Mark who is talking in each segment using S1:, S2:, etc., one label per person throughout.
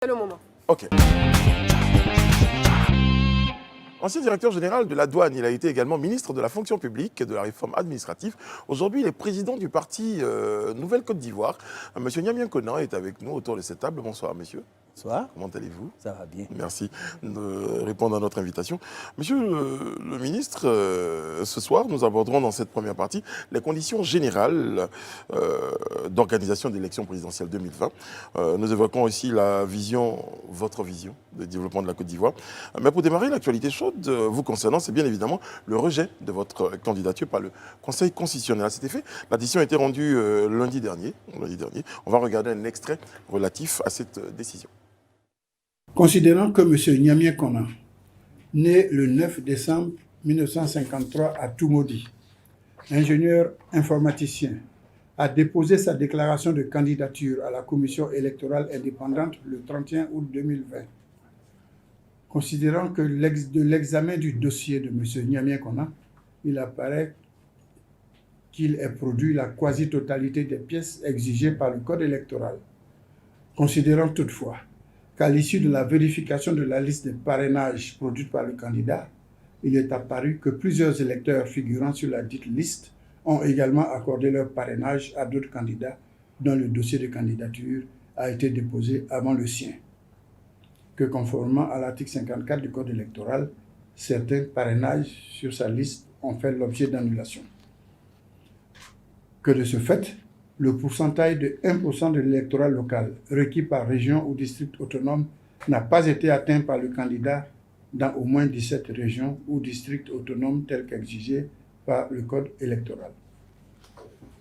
S1: C'est le moment.
S2: Ok. Ancien directeur général de la douane, il a été également ministre de la fonction publique et de la réforme administrative. Aujourd'hui, il est président du parti Nouvelle Côte d'Ivoire. Monsieur Niamien Konan est avec nous autour de cette table. Bonsoir, monsieur.
S3: Bonsoir.
S2: Comment allez-vous?
S3: Ça va bien.
S2: Merci de répondre à notre invitation. Monsieur le ministre, ce soir, nous aborderons dans cette première partie les conditions générales d'organisation de l'élection présidentielle 2020. Nous évoquons aussi la vision, votre vision de développement de la Côte d'Ivoire. Mais pour démarrer, l'actualité chaude vous concernant, c'est bien évidemment le rejet de votre candidature par le Conseil constitutionnel. À cet effet, la décision a été rendue lundi dernier. On va regarder un extrait relatif à cette décision.
S4: Considérant que M. Niamien Konan, né le 9 décembre 1953 à Toumoudi, ingénieur informaticien, a déposé sa déclaration de candidature à la commission électorale indépendante le 31 août 2020. Considérant que de l'examen du dossier de M. Niamien Konan, il apparaît qu'il ait produit la quasi-totalité des pièces exigées par le Code électoral. Considérant toutefois qu'à l'issue de la vérification de la liste des parrainages produite par le candidat, il est apparu que plusieurs électeurs figurant sur la dite liste ont également accordé leur parrainage à d'autres candidats dont le dossier de candidature a été déposé avant le sien. Que conformément à l'article 54 du Code électoral, certains parrainages sur sa liste ont fait l'objet d'annulation. Que de ce fait, le pourcentage de 1% de l'électorat local requis par région ou district autonome n'a pas été atteint par le candidat dans au moins 17 régions ou districts autonomes tels qu'exigés par le Code électoral.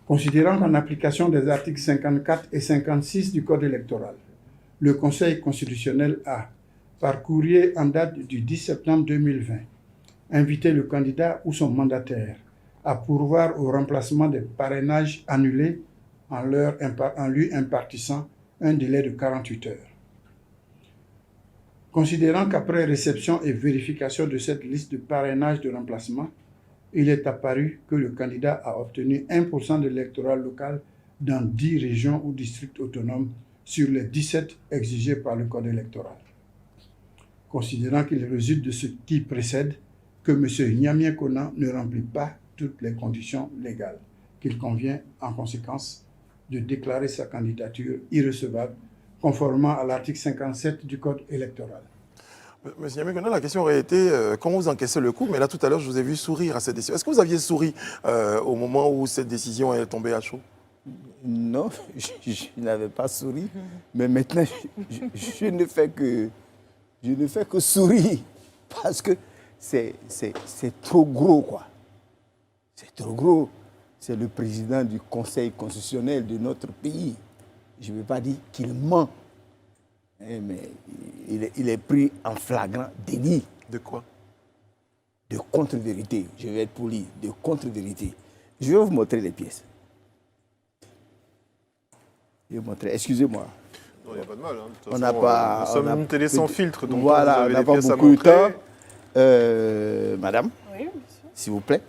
S4: Considérant qu'en application des articles 54 et 56 du Code électoral, le Conseil constitutionnel a, par courrier en date du 10 septembre 2020, invité le candidat ou son mandataire à pourvoir au remplacement des parrainages annulés en lui impartissant un délai de 48 heures. Considérant qu'après réception et vérification de cette liste de parrainage de remplacement, il est apparu que le candidat a obtenu 1% de l'électorat local dans 10 régions ou districts autonomes sur les 17 exigés par le Code électoral. Considérant qu'il résulte de ce qui précède que M. Niamien Konan ne remplit pas toutes les conditions légales, qu'il convient en conséquence de déclarer sa candidature irrecevable conformément à l'article 57 du Code électoral.
S2: Monsieur Niamien Konan, la question aurait été comment vous encaissez le coup, mais là tout à l'heure je vous ai vu sourire à cette décision. Est-ce que vous aviez souri au moment où cette décision est tombée à chaud?
S3: Non, je n'avais pas souri, mais maintenant je ne fais que sourire parce que c'est trop gros, quoi. C'est trop gros. C'est le président du Conseil constitutionnel de notre pays. Je ne veux pas dire qu'il ment, mais il est pris en flagrant délit.
S2: De quoi?
S3: De contre-vérité. Je vais être poli, de contre-vérité. Je vais vous montrer les pièces. Je vais vous montrer. Excusez-moi.
S5: Non, il n'y a pas de mal. Hein. De toute
S3: On
S5: façon,
S3: n'a pas.
S5: nous sommes une télé sans filtre, donc
S3: voilà,
S5: vous
S3: on
S5: avez
S3: n'a
S5: des
S3: pas
S5: pièces à
S3: beaucoup de
S5: montrer.
S3: temps. Madame,
S1: Oui, bien sûr.
S3: s'il vous plaît,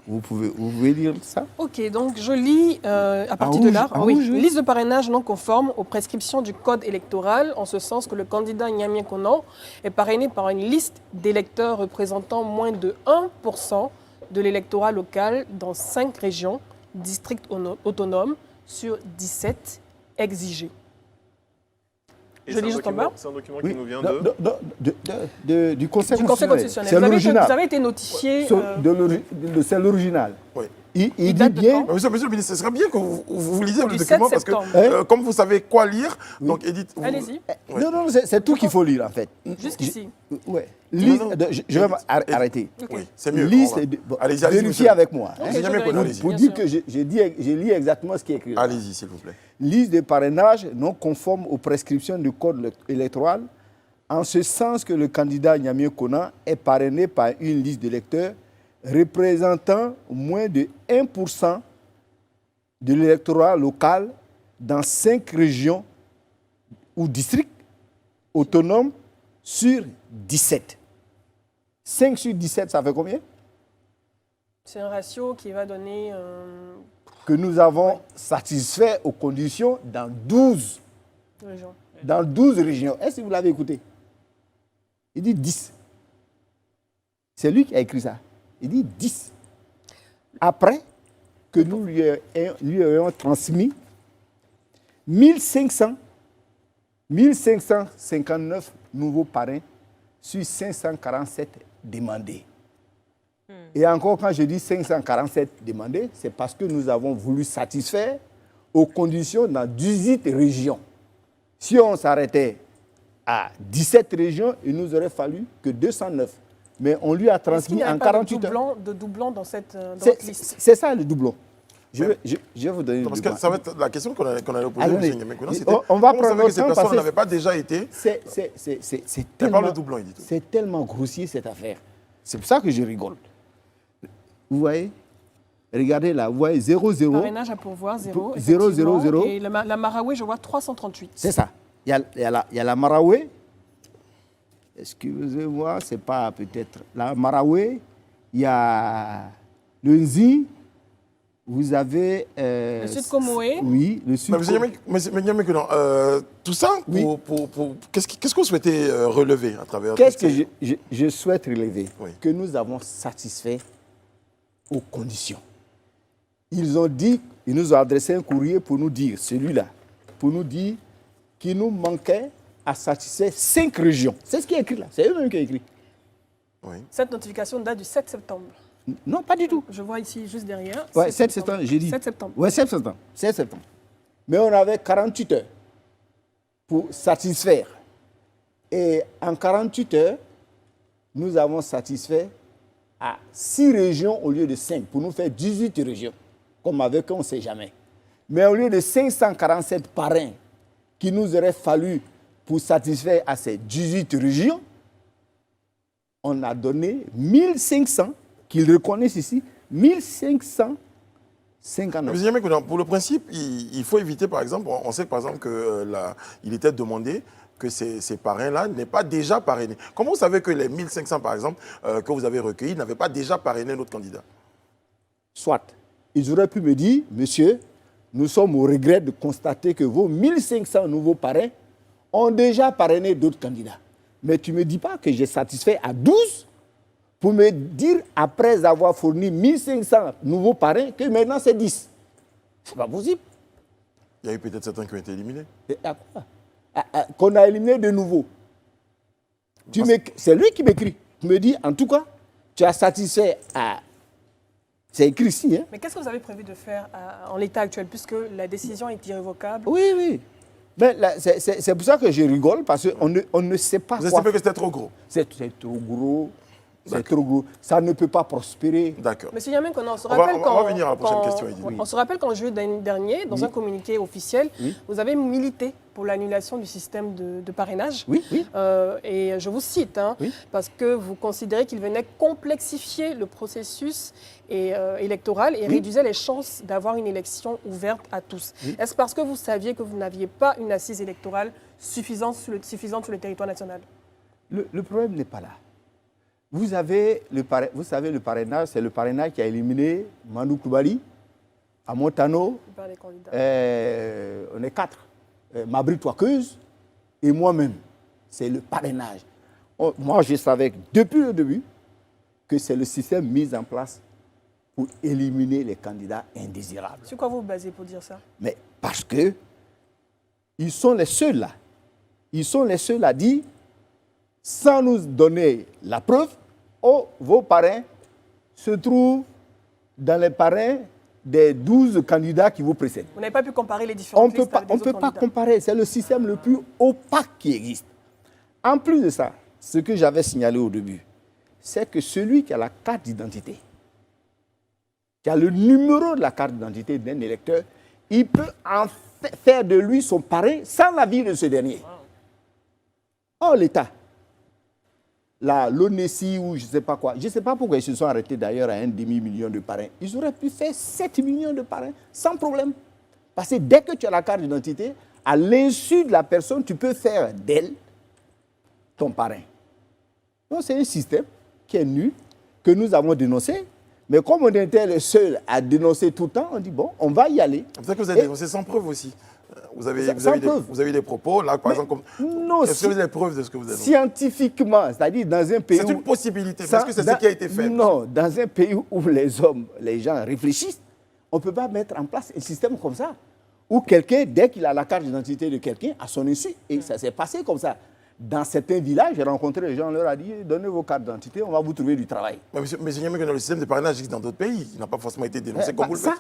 S3: vous pouvez lire ça?
S1: Ok, donc je lis à partir
S3: rouge,
S1: de là.
S3: en
S1: Oui,
S3: rouge, oui.
S1: liste de parrainage non conforme aux prescriptions du Code électoral, en ce sens que le candidat Niamien Konan est parrainé par une liste d'électeurs représentant moins de 1% de l'électorat local dans 5 régions, districts autonomes, sur 17 exigés.
S5: Et
S1: Je
S5: c'est
S1: lis
S5: un
S1: juste en
S5: document-
S1: bas.
S5: C'est un document
S3: Oui.
S5: qui nous vient
S3: Non, du Conseil
S1: Du Conseil constitutionnel.
S3: C'est
S1: Vous
S3: l'original.
S1: avez été notifié.
S3: C'est l'original.
S2: Oui.
S3: Il
S1: Il
S3: dit
S1: date de
S3: bien.
S1: quand?
S2: Monsieur le ministre, ce serait bien que vous lisiez le
S1: Du
S2: document
S1: 7
S2: parce que,
S1: septembre.
S2: comme vous savez quoi lire, donc Edith...
S1: Allez-y,
S2: Ouais.
S3: Non, c'est tout qu'il faut lire en fait.
S1: jusqu'ici.
S3: Ouais.
S2: Non, non.
S3: Je vais arrêter.
S1: Ok.
S2: Oui, c'est mieux.
S3: Liste,
S2: on va-
S3: bon,
S2: Allez-y, allez-y,
S3: vérifiez
S2: monsieur.
S3: avec moi.
S1: Ok,
S3: hein.
S1: je
S2: Niamien
S1: vais.
S2: Konan, allez-y.
S3: Pour
S1: Bien
S3: dire
S1: sûr.
S3: que j'ai lu exactement ce qui est écrit. là.
S2: Allez-y, s'il vous plaît.
S3: Liste de parrainage non conforme aux prescriptions du Code électoral, en ce sens que le candidat Niamien Konan est parrainé par une liste d'électeurs représentant moins de 1% de l'électorat local dans 5 régions ou districts autonomes sur 17. 5 sur 17, ça fait combien?
S1: C'est un ratio qui va donner...
S3: Que nous avons satisfait aux conditions dans 12
S1: régions.
S3: dans 12 régions. Est-ce que vous l'avez écouté? Il dit 10. C'est lui qui a écrit ça. Il dit 10. Après que nous lui ayons transmis 1559 nouveaux parrains sur 547 demandés. Et encore, quand je dis 547 demandés, c'est parce que nous avons voulu satisfaire aux conditions dans 18 régions. Si on s'arrêtait à 17 régions, il nous aurait fallu que 209. Mais on lui a transmis en 48 heures.
S1: De doublon dans cette liste.
S3: C'est ça le doublon. Je vais vous donner
S2: Parce
S3: le
S2: que
S3: doublon.
S2: ça va être la question qu'on allait poser au M. Niamé Konan.
S3: On va
S2: comment
S3: prendre
S2: vous savez que ces
S3: notre temps
S2: personnes
S3: parce
S2: n'avaient pas déjà été...
S3: C'est
S2: Elle
S3: tellement,
S2: parle de doublon, il dit tout.
S3: c'est tellement grossier cette affaire. C'est pour ça que je rigole. Vous voyez? Regardez là, vous voyez 0,0.
S1: Parrainage à pourvoir, 0.
S3: 0, 0, 0.
S1: Et la Maraoué, je vois 338.
S3: C'est ça. Il y a la Maraoué. Excusez-moi, c'est pas peut-être la Maraoué. Il y a le Nzi. Vous avez...
S1: le Sud Comoé.
S3: Oui, le Sud Comoé.
S2: Mais Niamé Konan, tout ça,
S3: Oui.
S2: qu'est-ce qu'on souhaitait relever à travers...
S3: Qu'est-ce que je souhaite relever?
S2: Oui.
S3: Que nous avons satisfait aux conditions. Ils ont dit, ils nous ont adressé un courrier pour nous dire, celui-là, pour nous dire qu'il nous manquait à satisfaire 5 régions. C'est ce qui est écrit là, c'est eux-mêmes qui ont écrit.
S2: Oui.
S1: Cette notification date du 7 septembre.
S3: Non, pas du tout.
S1: Je vois ici juste derrière.
S3: Ouais, 7 septembre, j'ai dit.
S1: 7 septembre.
S3: Oui, 7 septembre. 7 septembre. Mais on avait 48 heures pour satisfaire. Et en 48 heures, nous avons satisfait à 6 régions au lieu de 5, pour nous faire 18 régions. Comme avec eux, on ne sait jamais. Mais au lieu de 547 parrains qu'il nous aurait fallu pour satisfaire à ces 18 régions, on a donné 1500, qu'ils reconnaissent ici, 1559.
S2: Mais Niamé Konan, pour le principe, il faut éviter, par exemple, on sait par exemple qu'il était demandé que ces parrains-là n'aient pas déjà parrainé. Comment vous savez que les 1500, par exemple, que vous avez recueillis n'avaient pas déjà parrainé notre candidat?
S3: Soit, ils auraient pu me dire, monsieur, nous sommes au regret de constater que vos 1500 nouveaux parrains ont déjà parrainé d'autres candidats. Mais tu ne me dis pas que j'ai satisfait à 12 pour me dire, après avoir fourni 1500 nouveaux parrains, que maintenant c'est 10. C'est pas possible.
S2: Il y a eu peut-être certains qui ont été éliminés.
S3: Et à quoi? Qu'on a éliminé de nouveau. C'est lui qui m'écrit. Tu me dis, en tout cas, tu as satisfait à... C'est écrit ici. Hein?
S1: Mais qu'est-ce que vous avez prévu de faire en l'état actuel, puisque la décision est irrévocable?
S3: Oui, oui. Mais c'est pour ça que je rigole, parce qu'on ne sait pas
S2: Vous
S3: quoi.
S2: estimez que c'était trop gros?
S3: C'est trop gros. C'est trop gros. Ça ne peut pas prospérer.
S2: D'accord.
S1: Monsieur Niamé Konan, on se
S2: On va-
S1: rappelle
S2: on va venir à la prochaine question, Edith.
S1: On se rappelle qu'en juillet dernier, dans un communiqué officiel, vous avez milité pour l'annulation du système de parrainage.
S3: Oui, oui.
S1: Et je vous cite,
S3: Oui.
S1: parce que vous considérez qu'il venait complexifier le processus électoral et réduisait les chances d'avoir une élection ouverte à tous. Est-ce parce que vous saviez que vous n'aviez pas une assise électorale suffisante sur le territoire national?
S3: Le problème n'est pas là. Vous savez, le parrainage, c'est le parrainage qui a éliminé Manu Koubali, à Montano.
S1: Par les candidats.
S3: On est 4. Mabri Touakeuse et moi-même. C'est le parrainage. Moi, je savais depuis le début que c'est le système mis en place pour éliminer les candidats indésirables.
S1: Sur quoi vous vous basez pour dire ça?
S3: Mais parce que ils sont les seuls là. Ils sont les seuls à dire, sans nous donner la preuve, oh, vos parrains se trouvent dans les parrains des 12 candidats qui vous précèdent.
S1: Vous n'avez pas pu comparer les différentes
S3: On ne peut
S1: listes
S3: pas,
S1: avec des
S3: on
S1: autres
S3: peut pas
S1: candidats.
S3: comparer. C'est le système le plus opaque qui existe. En plus de ça, ce que j'avais signalé au début, c'est que celui qui a la carte d'identité, qui a le numéro de la carte d'identité d'un électeur, il peut en faire de lui son parrain sans l'avis de ce dernier. Or, l'État, l'ONESI ou je ne sais pas quoi, je ne sais pas pourquoi ils se sont arrêtés d'ailleurs à 1,5 million de parrains. Ils auraient pu faire 7 millions de parrains sans problème. Parce que dès que tu as la carte d'identité, à l'insu de la personne, tu peux faire d'elle ton parrain. Donc c'est un système qui est nul, que nous avons dénoncé. Mais comme on était les seuls à dénoncer tout le temps, on dit bon, on va y aller.
S2: Peut-être que vous avez dénoncé sans preuve aussi. Vous avez des propos, là, par exemple,
S3: non,
S2: est-ce que vous avez preuve de ce que vous avez dit?
S3: Scientifiquement, c'est-à-dire dans un pays
S2: C'est une possibilité, parce que c'est ce qui a été fait.
S3: Non, dans un pays où les gens réfléchissent, on ne peut pas mettre en place un système comme ça, où quelqu'un, dès qu'il a la carte d'identité de quelqu'un, à son insu, et ça s'est passé comme ça. Dans certains villages, j'ai rencontré les gens, on leur a dit, donnez vos cartes d'identité, on va vous trouver du travail.
S2: Mais le système de parrainage existe dans d'autres pays, il n'a pas forcément été dénoncé comme vous le faites.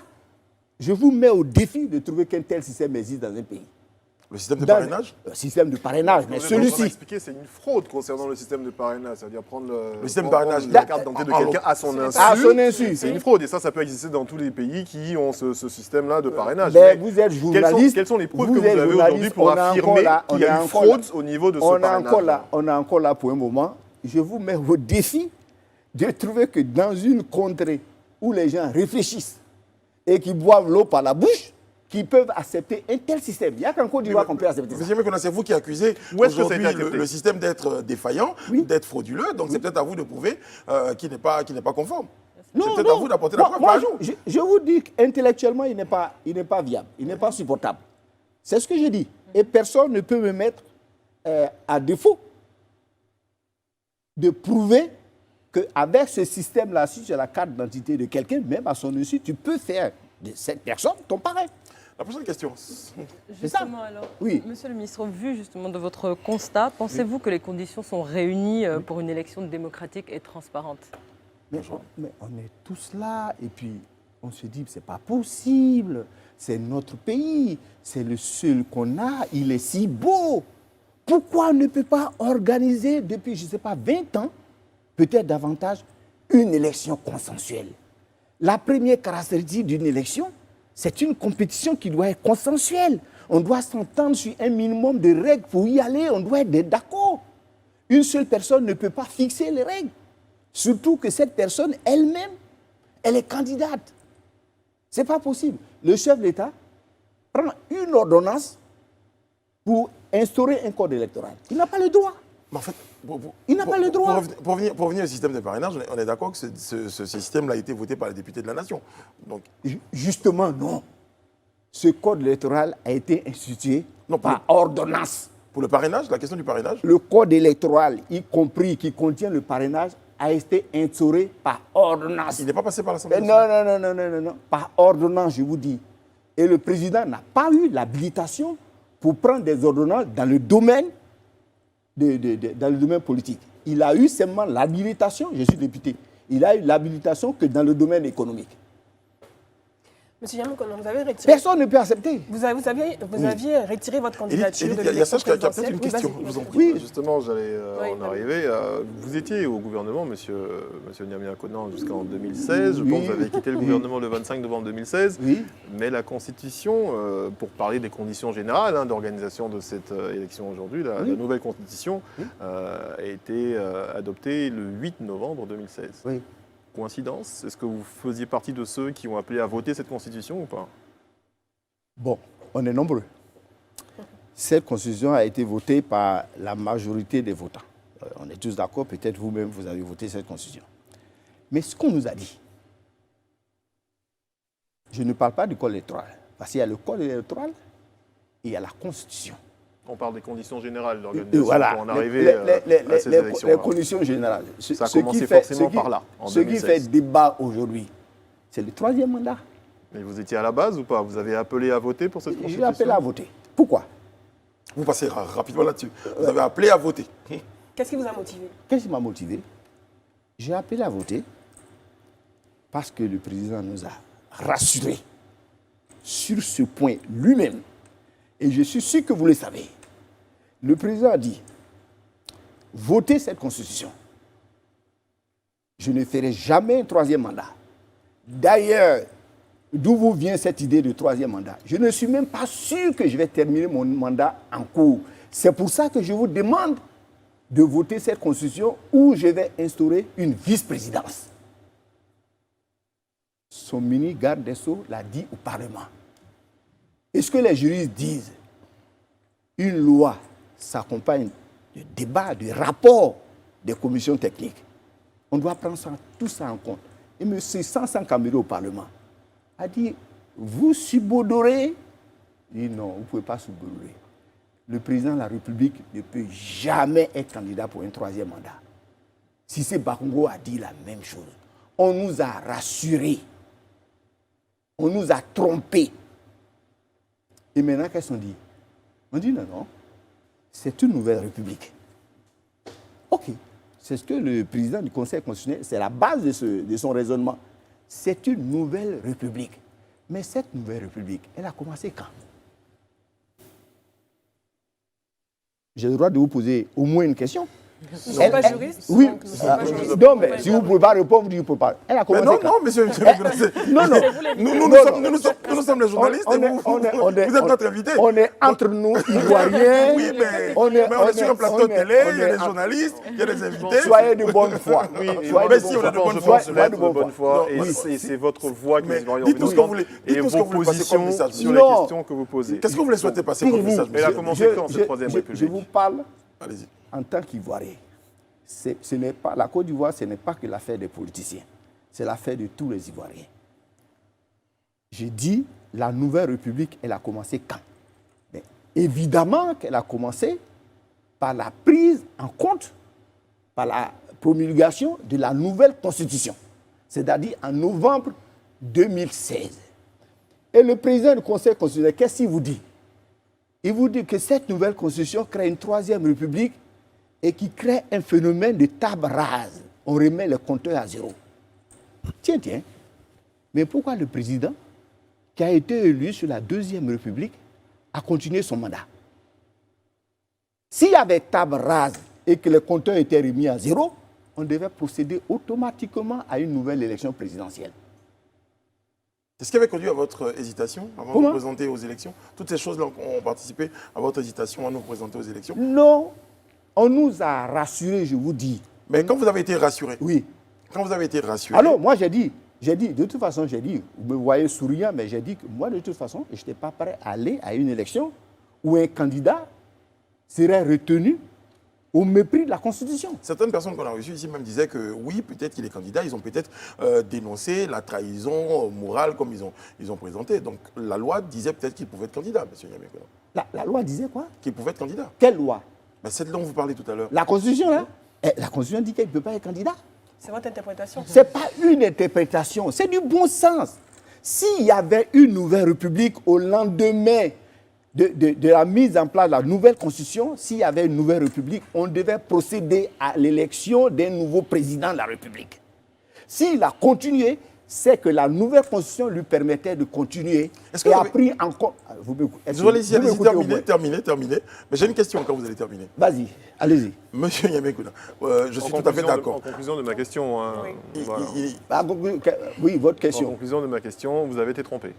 S3: Je vous mets au défi de trouver qu'un tel système existe dans un pays.
S2: Le système de parrainage?
S3: Le système de parrainage, mais celui-ci.
S5: Expliquer, c'est une fraude concernant le système de parrainage, c'est-à-dire prendre
S2: le système de parrainage,
S5: la carte d'identité de quelqu'un à son insu.
S3: À son insu.
S5: C'est une fraude, et ça peut exister dans tous les pays qui ont ce système-là de parrainage.
S3: Mais vous êtes journaliste.
S5: Quelles sont les preuves que vous avez aujourd'hui pour affirmer qu'il y a une fraude au niveau de ce parrainage?
S3: On est encore là pour un moment. Je vous mets au défi de trouver que dans une contrée où les gens réfléchissent et qui boivent l'eau par la bouche, qui peuvent accepter un tel système. Il n'y a qu'en Côte d'Ivoire qu'on peut accepter ça.
S2: Monsieur Mécona, c'est vous qui accusez aujourd'hui le système d'être défaillant, d'être frauduleux. Donc c'est peut-être à vous de prouver qu'il n'est pas conforme. C'est peut-être à vous d'apporter la preuve.
S3: Je vous dis qu'intellectuellement, il n'est pas viable. Il n'est pas supportable. C'est ce que je dis. Et personne ne peut me mettre à défaut de prouver qu'avec ce système-là, si tu as la carte d'identité de quelqu'un, même à son insu, tu peux faire de cette personne ton parrain.
S2: La prochaine question.
S6: Justement, alors,
S3: oui.
S6: Monsieur le ministre, au vu justement de votre constat, pensez-vous que les conditions sont réunies pour une élection démocratique et transparente?
S3: Mais on est tous là, et puis on se dit, c'est pas possible, c'est notre pays, c'est le seul qu'on a, il est si beau. Pourquoi on ne peut pas organiser depuis, je ne sais pas, 20 ans, peut-être davantage, une élection consensuelle? La première caractéristique d'une élection, c'est une compétition qui doit être consensuelle. On doit s'entendre sur un minimum de règles pour y aller, on doit être d'accord. Une seule personne ne peut pas fixer les règles. Surtout que cette personne elle-même, elle est candidate. Ce n'est pas possible. Le chef de l'État prend une ordonnance pour instaurer un code électoral. Il n'a pas le droit.
S2: Mais en fait,
S3: il n'a pas le droit.
S2: Pour revenir au système de parrainage, on est d'accord que ce système-là a été voté par les députés de la nation. Donc,
S3: justement, non. Ce code électoral a été institué par ordonnance.
S2: Pour le parrainage, la question du parrainage?
S3: Le code électoral, y compris qui contient le parrainage, a été instauré par ordonnance.
S2: Il n'est pas passé par l'Assemblée nationale?
S3: Non. Par ordonnance, je vous dis. Et le président n'a pas eu l'habilitation pour prendre des ordonnances dans le domaine politique. Il a eu seulement l'habilitation, je suis député, il a eu l'habilitation que dans le domaine économique.
S1: Monsieur Yamoukona, vous avez retiré...
S3: Personne ne peut accepter.
S1: Vous aviez retiré votre candidature de l'élection présidentielle.
S2: Une question.
S5: Oui, justement, j'allais en arriver. Vous étiez au gouvernement, monsieur Gnamien Konan, jusqu'en 2016. Je pense que vous avez quitté le gouvernement le 25 novembre 2016.
S3: Oui.
S5: Mais la Constitution, pour parler des conditions générales d'organisation de cette élection aujourd'hui, la nouvelle Constitution a été adoptée le 8 novembre 2016.
S3: Oui.
S5: Coïncidence? Est-ce que vous faisiez partie de ceux qui ont appelé à voter cette Constitution ou pas?
S3: Bon, on est nombreux. Cette Constitution a été votée par la majorité des votants. On est tous d'accord, peut-être vous-même, vous avez voté cette Constitution. Mais ce qu'on nous a dit, je ne parle pas du code électoral, parce qu'il y a le code électoral et il y a la Constitution.
S5: On parle des conditions générales d'organisation pour en arriver à ces élections.
S3: Les conditions générales.
S5: Ça a commencé forcément par là, en 2016.
S3: Ce qui fait débat aujourd'hui, c'est le troisième mandat.
S5: Mais vous étiez à la base ou pas? Vous avez appelé à voter pour cette Constitution?
S3: J'ai appelé à voter. Pourquoi?
S2: Vous passez rapidement là-dessus. Vous avez appelé à voter.
S1: Qu'est-ce qui vous a motivé?
S3: Qu'est-ce qui m'a motivé? J'ai appelé à voter parce que le président nous a rassurés sur ce point lui-même. Et je suis sûr que vous le savez. Le président a dit, votez cette Constitution. Je ne ferai jamais un troisième mandat. D'ailleurs, d'où vous vient cette idée de troisième mandat? Je ne suis même pas sûr que je vais terminer mon mandat en cours. C'est pour ça que je vous demande de voter cette Constitution où je vais instaurer une vice-présidence. Son ministre garde des Sceaux l'a dit au Parlement. Est-ce que les juristes disent une loi s'accompagne de débats, de rapports des commissions techniques? On doit prendre tout ça en compte. Et M. Sansan Kamero au Parlement a dit, vous subodorez Il dit non, vous ne pouvez pas s'oublier. Le président de la République ne peut jamais être candidat pour un troisième mandat. Cissé Bakongo a dit la même chose. On nous a rassurés. On nous a trompés. Et maintenant, qu'est-ce qu'on dit? On dit non, non. C'est une nouvelle République. OK. C'est ce que le président du Conseil constitutionnel, c'est la base de son raisonnement. C'est une nouvelle République. Mais cette nouvelle République, elle a commencé quand? J'ai le droit de vous poser au moins une question.
S1: Nous ne sommes pas juristes.
S3: Oui.
S1: Donc nous sommes pas juristes.
S3: Non, mais si vous ne pouvez pas répondre, vous dites que vous ne pouvez pas. Elle a
S2: Mais
S3: commencé
S2: non,
S3: quand?
S2: non, monsieur,
S3: Non, non.
S2: nous sommes les journalistes et vous êtes notre invité.
S3: On est entre nous, Ivoiriens.
S2: Oui, mais
S3: on
S2: est sur un plateau de télé, il y a des journalistes, il y a des invités.
S3: Soyez de bonne foi.
S2: Mais si, on est de bonne foi.
S5: Soyez de bonne foi. Et c'est votre voix que les Ivoiriens ont
S2: dites-nous ce que vous voulez.
S5: et
S2: Dites-nous ce que
S5: vos
S2: vous voulez passer comme
S5: positions
S2: message.
S5: sur les questions que vous posez.
S2: Qu'est-ce que vous voulez souhaiter passer comme message,
S5: Elle a
S2: monsieur?
S5: commencé quand, cette troisième
S3: Je
S5: République?
S3: vous parle
S2: Allez-y.
S3: en tant qu'Ivoirien. Ce n'est pas, la Côte d'Ivoire, ce n'est pas que l'affaire des politiciens. C'est l'affaire de tous les Ivoiriens. J'ai dit, la nouvelle République, elle a commencé quand? Mais évidemment qu'elle a commencé par la prise en compte, par la promulgation de la nouvelle Constitution, c'est-à-dire en novembre 2016. Et le président du Conseil constitutionnel, qu'est-ce qu'il vous dit? Il vous dit que cette nouvelle Constitution crée une troisième République et qui crée un phénomène de table rase. On remet les compteurs à zéro. Tiens, tiens. Mais pourquoi le président, qui a été élu sur la deuxième République, a continué son mandat? S'il y avait table rase et que les compteurs étaient remis à zéro, on devait procéder automatiquement à une nouvelle élection présidentielle.
S2: Est-ce qui avait conduit à votre hésitation avant de vous présenter aux élections? Toutes ces choses-là ont participé à votre hésitation à nous présenter aux élections?
S3: Non. On nous a rassurés, je vous dis.
S2: Mais quand vous avez été rassuré,
S3: oui.
S2: Quand vous avez été rassuré...
S3: Alors, moi, j'ai dit, de toute façon, vous me voyez souriant, mais j'ai dit que moi, de toute façon, je n'étais pas prêt à aller à une élection où un candidat serait retenu au mépris de la Constitution.
S2: Certaines personnes qu'on a reçues ici même disaient que oui, peut-être qu'il est candidat, ils ont peut-être dénoncé la trahison morale comme ils ont présenté. Donc la loi disait peut-être qu'il pouvait être candidat, M. Niamey Konan.
S3: La loi disait quoi?
S2: Qu'il pouvait être candidat.
S3: Quelle loi?
S2: Mais celle dont vous parlez tout à l'heure.
S3: La Constitution, là? La Constitution dit qu'il ne peut pas être candidat.
S1: C'est votre interprétation.
S3: Ce n'est pas une interprétation, c'est du bon sens. S'il y avait une nouvelle République au lendemain de la mise en place de la nouvelle Constitution, s'il y avait une nouvelle République, on devait procéder à l'élection d'un nouveau président de la République. S'il a continué, c'est que la nouvelle Constitution lui permettait de continuer et a pris en compte...
S2: Terminez. Mais j'ai une question quand vous allez terminer.
S3: Vas-y, allez-y.
S2: Monsieur Niamey Konan, je suis tout à fait d'accord.
S5: En conclusion de ma question...
S3: Oui, votre question.
S5: En conclusion de ma question, vous avez été trompé.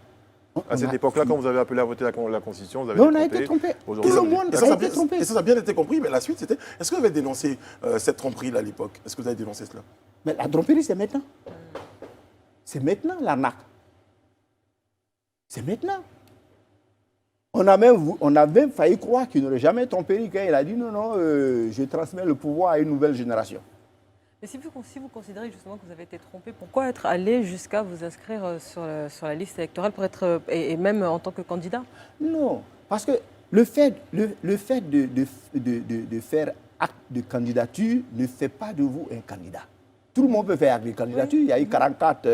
S5: À cette époque-là, quand vous avez appelé à voter la Constitution, vous avez
S3: on a été trompé. Tout le monde a été trompé.
S2: Et ça a bien été compris, mais la suite, c'était... Est-ce que vous avez dénoncé cette tromperie-là à l'époque? Est-ce que vous avez dénoncé cela?
S3: Mais la tromperie, c'est maintenant. C'est maintenant l'arnaque. C'est maintenant. On a même failli croire qu'il n'aurait jamais trompé quand il a dit non, je transmets le pouvoir à une nouvelle génération.
S6: Mais si vous considérez justement que vous avez été trompé, pourquoi être allé jusqu'à vous inscrire sur la liste électorale pour être, et même en tant que candidat? Non,
S3: parce que le fait de faire acte de candidature ne fait pas de vous un candidat. Tout le monde peut faire acte de candidature. Il y a eu 44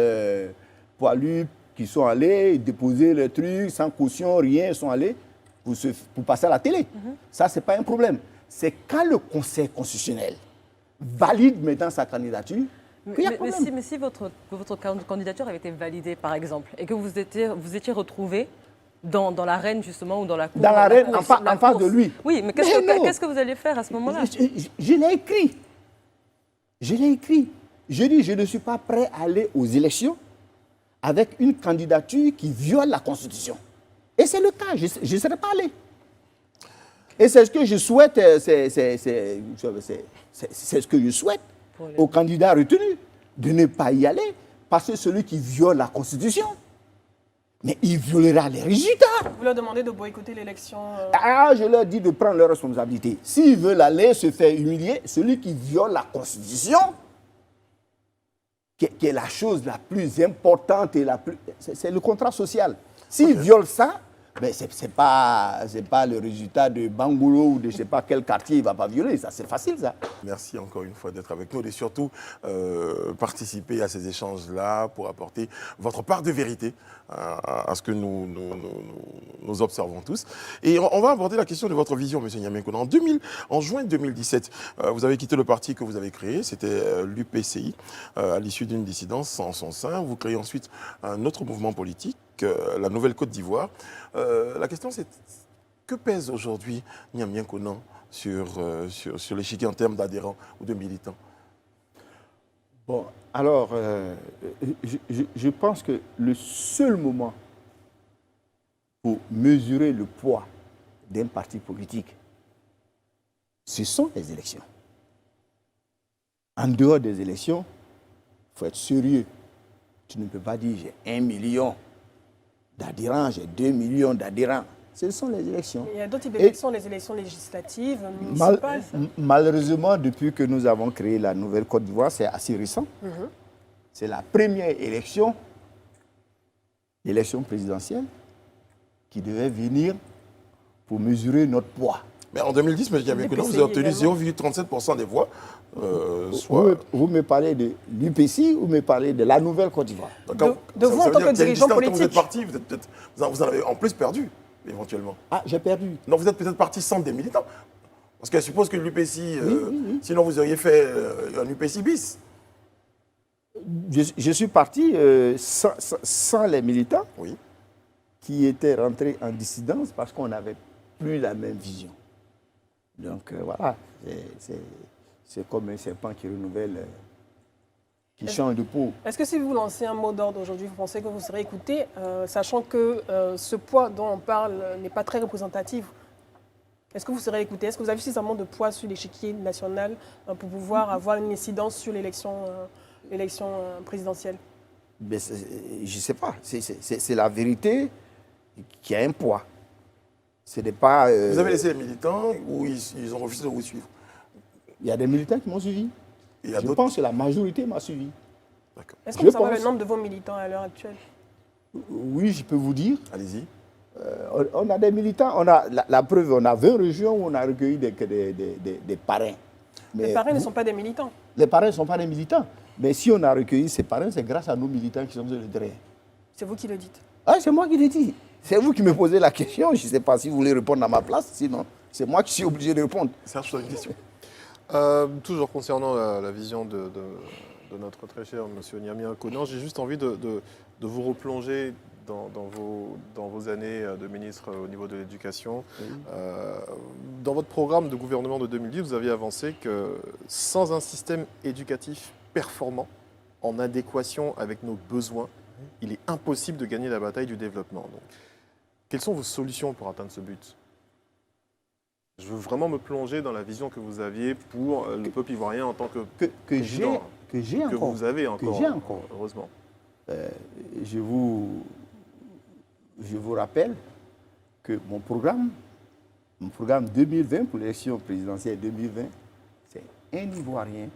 S3: poilus qui sont allés déposer le truc sans caution, rien, ils sont allés pour passer à la télé. Ça, ce n'est pas un problème. C'est quand le Conseil constitutionnel valide maintenant sa candidature qu'il y a problème.
S6: Mais si votre candidature avait été validée, par exemple, et que vous étiez retrouvé dans l'arène, justement, ou dans la cour...
S3: Dans l'arène, en face de lui.
S6: Oui, mais qu'est-ce que vous allez faire à ce moment-là?
S3: Je l'ai écrit. Je dis, je ne suis pas prêt à aller aux élections avec une candidature qui viole la Constitution. Et c'est le cas, je ne serais pas allé. Et c'est ce que je souhaite, c'est ce que je souhaite aux candidats retenus, de ne pas y aller, parce que celui qui viole la Constitution, mais il violera les résultats.
S1: Vous leur demandez de boycotter l'élection
S3: je leur dis de prendre leurs responsabilités. S'ils veulent aller se faire humilier, celui qui viole la Constitution, qui est la chose la plus importante et c'est le contrat social. S'ils violent ça, Mais ce n'est pas le résultat de Bangoulou ou de je ne sais pas quel quartier il ne va pas violer. Ça, c'est facile, ça.
S2: Merci encore une fois d'être avec nous et surtout participer à ces échanges-là pour apporter votre part de vérité à ce que nous observons tous. Et on va aborder la question de votre vision, M. Niamey Kona. En juin 2017, vous avez quitté le parti que vous avez créé, c'était l'UPCI, à l'issue d'une dissidence en son sein. Vous créez ensuite un autre mouvement politique, la Nouvelle Côte d'Ivoire. La question c'est, que pèse aujourd'hui Niamey Kona sur l'échiquier en termes d'adhérents ou de militants?
S3: Bon, alors, je pense que le seul moment pour mesurer le poids d'un parti politique, ce sont les élections. En dehors des élections, il faut être sérieux. Tu ne peux pas dire j'ai 1 million d'adhérents, j'ai 2 millions d'adhérents. Ce sont les élections.
S1: Il y a d'autres types d'élections, les élections législatives, municipales.
S3: Malheureusement, depuis que nous avons créé la Nouvelle Côte d'Ivoire, c'est assez récent. C'est la première élection, l'élection présidentielle, qui devait venir pour mesurer notre poids.
S2: Mais en 2010, M. Niamey Kona, vous avez obtenu 0,37% des voix.
S3: Vous me parlez de l'UPCI ou me parlez de la Nouvelle Côte d'Ivoire?
S1: De vous en tant que dirigeant politique.
S2: Vous êtes parti, vous en avez en plus perdu, éventuellement.
S3: Ah, j'ai perdu.
S2: Non, vous êtes peut-être parti sans des militants. Parce que je suppose que l'UPCI, sinon vous auriez fait un UPCI bis.
S3: Je suis parti sans les militants qui étaient rentrés en dissidence parce qu'on n'avait plus la même vision. Donc voilà, c'est comme un serpent qui renouvelle, qui change de peau.
S1: Est-ce que si vous lancez un mot d'ordre aujourd'hui, vous pensez que vous serez écouté, sachant que ce poids dont on parle n'est pas très représentatif? Est-ce que vous serez écouté? Est-ce que vous avez suffisamment de poids sur l'échiquier national pour pouvoir avoir une incidence sur l'élection présidentielle?
S3: Je ne sais pas. C'est la vérité qui a un poids. Ce n'est pas...
S2: Vous avez laissé les militants ou ils ont refusé de vous suivre?
S3: Il y a des militants qui m'ont suivi. Je pense que la majorité m'a suivi.
S1: Est-ce que vous savez le nombre de vos militants à l'heure actuelle?
S3: Oui, je peux vous dire.
S2: Allez-y.
S3: On a des militants. On a, la preuve, on a 20 régions où on a recueilli des parrains.
S1: Mais les parrains ne sont pas des militants.
S3: Les parrains ne sont pas des militants. Mais si on a recueilli ces parrains, c'est grâce à nos militants qui sont sur le terrain.
S1: C'est vous qui le dites?
S3: Ah, c'est moi qui le dis. C'est vous qui me posez la question. Je ne sais pas si vous voulez répondre à ma place. Sinon, c'est moi qui suis obligé de répondre.
S2: Serge, une question.
S5: Toujours concernant la vision de notre très cher M. Niamey Kona, j'ai juste envie de vous replonger dans vos années de ministre au niveau de l'éducation. Dans votre programme de gouvernement de 2010, vous aviez avancé que sans un système éducatif performant, en adéquation avec nos besoins, il est impossible de gagner la bataille du développement. Donc, quelles sont vos solutions pour atteindre ce but? Je veux vraiment me plonger dans la vision que vous aviez pour le peuple ivoirien en tant que président, que vous avez encore, heureusement.
S3: Je vous rappelle que mon programme 2020 pour l'élection présidentielle 2020, c'est un Ivoirien,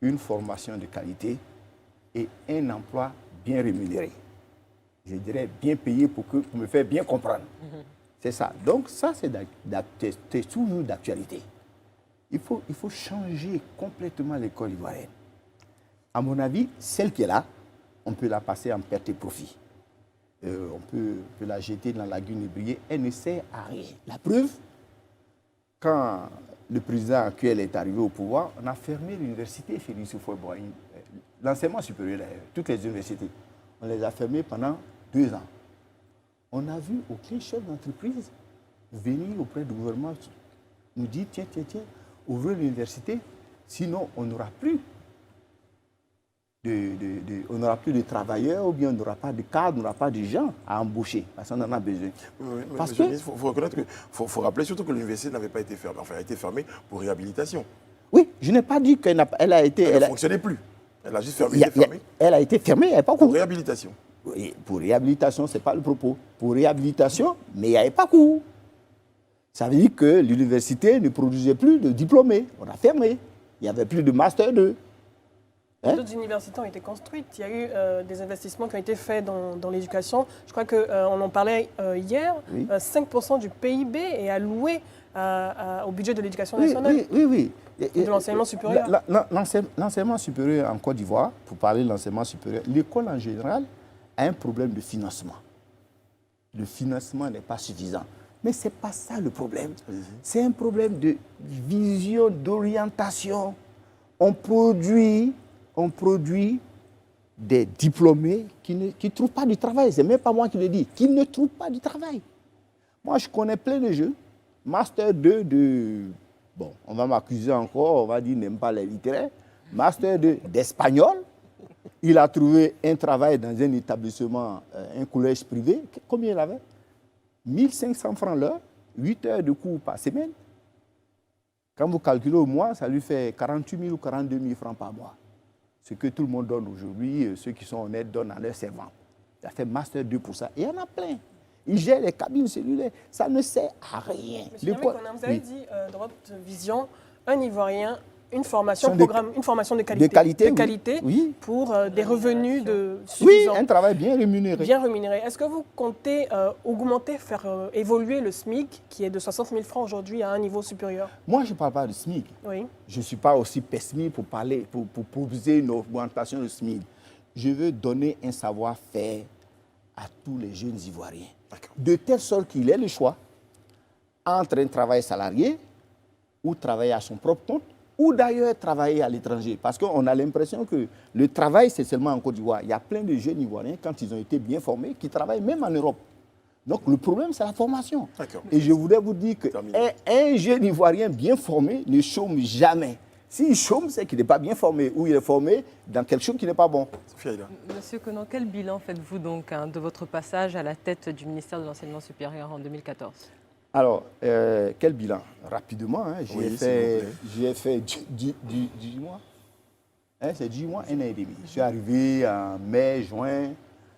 S3: une formation de qualité et un emploi bien rémunéré. Je dirais bien payé pour me faire bien comprendre. C'est ça. Donc ça, c'est toujours d'actualité. Il faut changer complètement l'école ivoirienne. À mon avis, celle qui est là, on peut la passer en perte et profit. On peut la jeter dans la lagune ébriée. Elle ne sert à rien. La preuve, quand le président actuel est arrivé au pouvoir, on a fermé l'université Félix Houphouët-Boigny, l'enseignement supérieur d'ailleurs, toutes les universités. On les a fermées pendant 2 ans. On n'a vu aucun chef d'entreprise venir auprès du gouvernement nous dire tiens, ouvrez l'université, sinon on n'aura plus de travailleurs ou bien on n'aura pas de cadres, on n'aura pas de gens à embaucher, parce qu'on en a besoin.
S2: Il faut reconnaître faut rappeler surtout que l'université n'avait pas été fermée. Enfin, elle a été fermée pour réhabilitation.
S3: Oui, je n'ai pas dit qu'elle a été...
S2: Elle ne fonctionnait plus. Elle a juste fermé.
S3: Elle a été fermée, il n'y avait pas cours.
S2: Pour réhabilitation.
S3: Oui, pour réhabilitation, ce n'est pas le propos. Pour réhabilitation, mais il n'y avait pas cours. Ça veut dire que l'université ne produisait plus de diplômés. On a fermé. Il n'y avait plus de Master 2.
S1: D'autres universités ont été construites. Il y a eu des investissements qui ont été faits dans l'éducation. Je crois qu'on en parlait hier.
S3: Oui.
S1: 5% du PIB est alloué au budget de l'éducation nationale.
S3: Oui.
S1: Et de l'enseignement supérieur.
S3: L'enseignement supérieur en Côte d'Ivoire, pour parler de l'enseignement supérieur, l'école en général a un problème de financement. Le financement n'est pas suffisant. Mais ce n'est pas ça le problème. C'est un problème de vision, d'orientation. On produit des diplômés qui ne trouvent pas du travail. Ce n'est même pas moi qui le dis. Qui ne trouvent pas du travail. Moi, je connais plein de jeunes. Master 2 de... Bon, on va m'accuser encore, on va dire n'aime pas les littéraires. Master 2 d'espagnol. Il a trouvé un travail dans un établissement, un collège privé. Combien il avait? 1500 francs l'heure, 8 heures de cours par semaine. Quand vous calculez au mois, ça lui fait 48 000 ou 42 000 francs par mois. Ce que tout le monde donne aujourd'hui, ceux qui sont honnêtes donnent à leurs servants. Il a fait Master 2 pour ça. Et il y en a plein. Il gère les cabines cellulaires. Ça ne sert à rien.
S1: Monsieur Niamé Kona, vous avez dit dans votre vision, un Ivoirien, une formation de qualité,
S3: oui.
S1: Pour des revenus suffisants.
S3: Oui, un travail bien rémunéré.
S1: Bien rémunéré. Est-ce que vous comptez augmenter, faire évoluer le SMIC, qui est de 60 000 francs aujourd'hui, à un niveau supérieur?
S3: Moi, je ne parle pas de SMIC.
S1: Oui.
S3: Je ne suis pas aussi pessimiste pour proposer une augmentation du SMIC. Je veux donner un savoir-faire à tous les jeunes Ivoiriens. De telle sorte qu'il ait le choix entre un travail salarié ou travailler à son propre compte, ou d'ailleurs travailler à l'étranger. Parce qu'on a l'impression que le travail, c'est seulement en Côte d'Ivoire. Il y a plein de jeunes Ivoiriens, quand ils ont été bien formés, qui travaillent même en Europe. Donc le problème, c'est la formation. Et je voudrais vous dire qu'un jeune Ivoirien bien formé ne chôme jamais. S'il chôme, c'est qu'il n'est pas bien formé, ou il est formé dans quelque chose qui n'est pas bon.
S6: Monsieur Konan, quel bilan faites-vous donc de votre passage à la tête du ministère de l'Enseignement supérieur en 2014 ?
S3: Alors, quel bilan? Rapidement, hein, j'ai fait 10 mois. Hein, c'est 10 mois, 1 an et demi. Je suis arrivé en mai, juin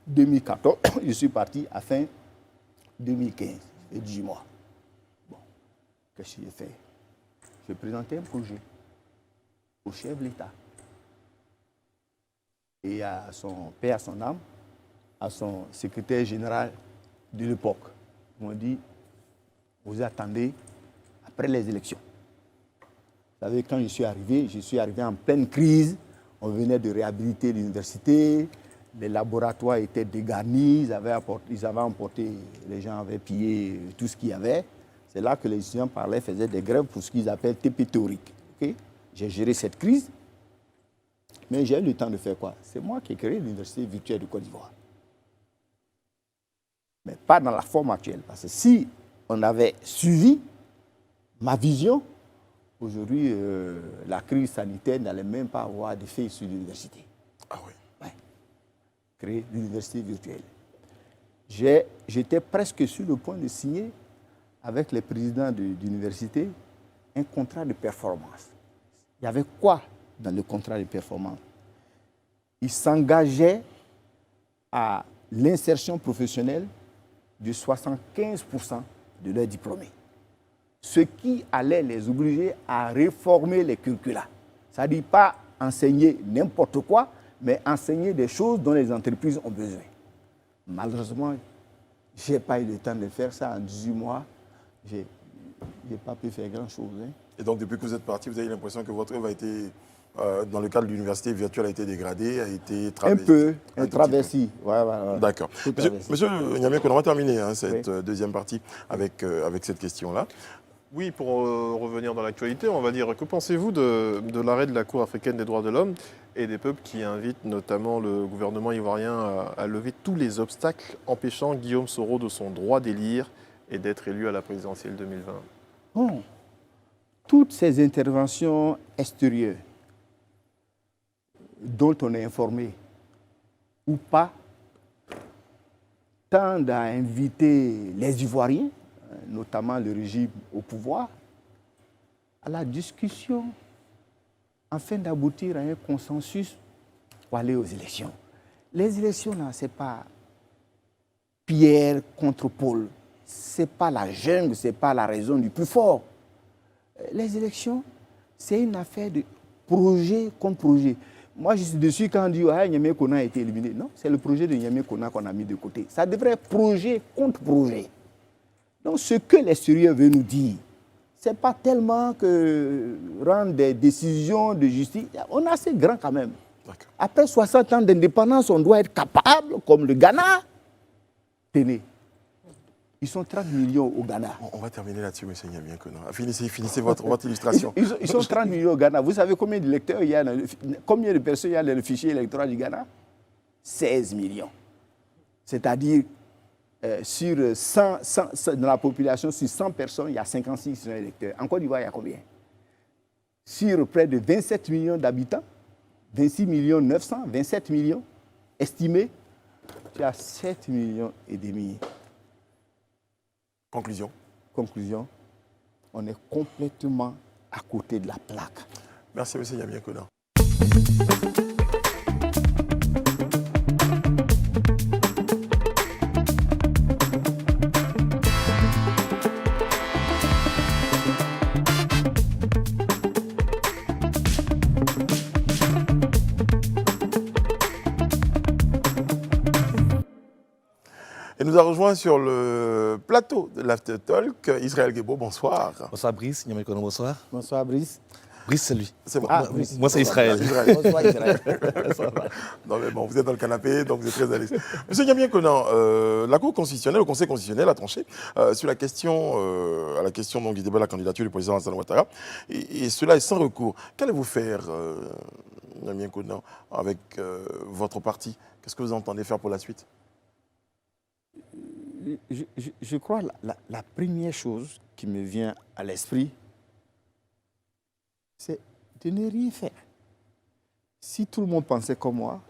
S3: 2014. Je suis parti à fin 2015. Et 10 mois. Bon, qu'est-ce que j'ai fait? J'ai présenté un projet au chef de l'État. Et à son père, à son âme, à son secrétaire général de l'époque. Ils m'ont dit, vous attendez après les élections. Vous savez, quand je suis arrivé en pleine crise. On venait de réhabiliter l'université. Les laboratoires étaient dégarnis. Ils avaient emporté, les gens avaient pillé tout ce qu'il y avait. C'est là que les étudiants parlaient, faisaient des grèves pour ce qu'ils appellent TP théorique. Okay? J'ai géré cette crise. Mais j'ai eu le temps de faire quoi? C'est moi qui ai créé l'université virtuelle de Côte d'Ivoire. Mais pas dans la forme actuelle. Parce que si on avait suivi ma vision, aujourd'hui, la crise sanitaire n'allait même pas avoir d'effet sur l'université.
S2: Ah oui.
S3: Ouais. Créer l'université virtuelle. J'étais presque sur le point de signer avec les présidents de l'université un contrat de performance. Il y avait quoi dans le contrat de performance? Ils s'engageaient à l'insertion professionnelle de 75% de leurs diplômés. Ce qui allait les obliger à réformer les curricula. C'est-à-dire pas enseigner n'importe quoi, mais enseigner des choses dont les entreprises ont besoin. Malheureusement, je n'ai pas eu le temps de faire ça en 18 mois. Je n'ai pas pu faire grand-chose. Hein.
S2: Et donc, depuis que vous êtes parti, vous avez l'impression que votre œuvre a été, dans le cadre de l'université virtuelle, a été dégradée, a été travestie?
S3: Un peu, un travesti. Ouais.
S2: D'accord. Monsieur Niamé Kona, on va terminer cette deuxième partie avec cette question-là.
S5: Oui, pour revenir dans l'actualité, on va dire, que pensez-vous de l'arrêt de la Cour africaine des droits de l'homme et des peuples qui invitent notamment le gouvernement ivoirien à lever tous les obstacles empêchant Guillaume Soro de son droit d'élire et d'être élu à la présidentielle 2020?
S3: Bon, toutes ces interventions extérieures dont on est informé ou pas tendent à inviter les Ivoiriens, notamment le régime au pouvoir, à la discussion afin d'aboutir à un consensus pour aller aux élections. Les élections, là, ce n'est pas Pierre contre Paul. Ce n'est pas la jungle, ce n'est pas la raison du plus fort. Les élections, c'est une affaire de projet contre projet. Moi, je suis dessus quand on dit que Niamey Kona a été éliminé. Non, c'est le projet de Niamey Kona qu'on a mis de côté. Ça devrait être projet contre projet. Donc, ce que l'extérieur veut nous dire, ce n'est pas tellement que rendre des décisions de justice. On est assez grand quand même. Après 60 ans d'indépendance, on doit être capable, comme le Ghana. Tenez, ils sont 30 millions au Ghana.
S2: On va terminer là-dessus, M. Niamien Kona. Finissez votre illustration.
S3: Ils sont 30 millions au Ghana. Vous savez combien d'électeurs il y a combien de personnes il y a dans le fichier électoral du Ghana? 16 millions. C'est-à-dire, sur 100, dans la population, sur 100 personnes, il y a 56 qui sont électeurs. En Côte d'Ivoire, il y a combien? Sur près de 27 millions d'habitants, 26 millions 900, 27 millions estimés, il y a 7 millions et demi.
S2: Conclusion.
S3: Conclusion, on est complètement à côté de la plaque.
S2: Merci, M. Niamien Kona. Et nous a rejoint sur le plateau de l'After Talk Israël Guébo. Bonsoir.
S7: Bonsoir Brice, Niamey Kona, bonsoir.
S3: Bonsoir Brice.
S7: Brice, c'est lui.
S2: C'est moi.
S3: Brice.
S7: Moi, c'est Israël.
S3: Bonsoir Israël.
S2: Non mais bon, vous êtes dans le canapé, donc vous êtes très à l'aise. Monsieur Niamien Kona, la Cour constitutionnelle, le Conseil constitutionnel a tranché sur la question donc, du débat de la candidature du président Alassane Ouattara. Et cela est sans recours. Qu'allez-vous faire, Niamien Kona, avec votre parti? Qu'est-ce que vous entendez faire pour la suite?
S3: Je crois que la première chose qui me vient à l'esprit, c'est de ne rien faire. Si tout le monde pensait comme moi,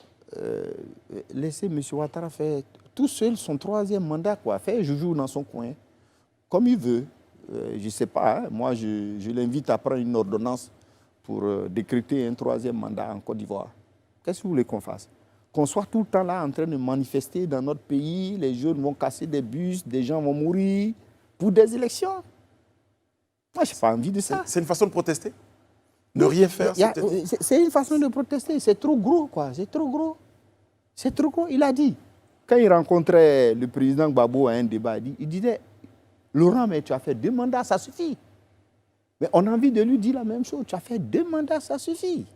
S3: laisser M. Ouattara faire tout seul son troisième mandat, faire joujou dans son coin, comme il veut. Je ne sais pas, hein, moi je l'invite à prendre une ordonnance pour décréter un troisième mandat en Côte d'Ivoire. Qu'est-ce que vous voulez qu'on fasse? Qu'on soit tout le temps là en train de manifester dans notre pays, les jeunes vont casser des bus, des gens vont mourir pour des élections. Moi, je n'ai pas envie de ça.
S2: C'est une façon de protester? Ne rien faire?
S3: C'est une façon de protester. C'est trop gros, quoi. C'est trop gros. C'est trop gros. Il a dit, quand il rencontrait le président Gbagbo à un débat, il disait, Laurent, mais tu as fait 2 mandats, ça suffit. Mais on a envie de lui dire la même chose. Tu as fait 2 mandats, ça suffit.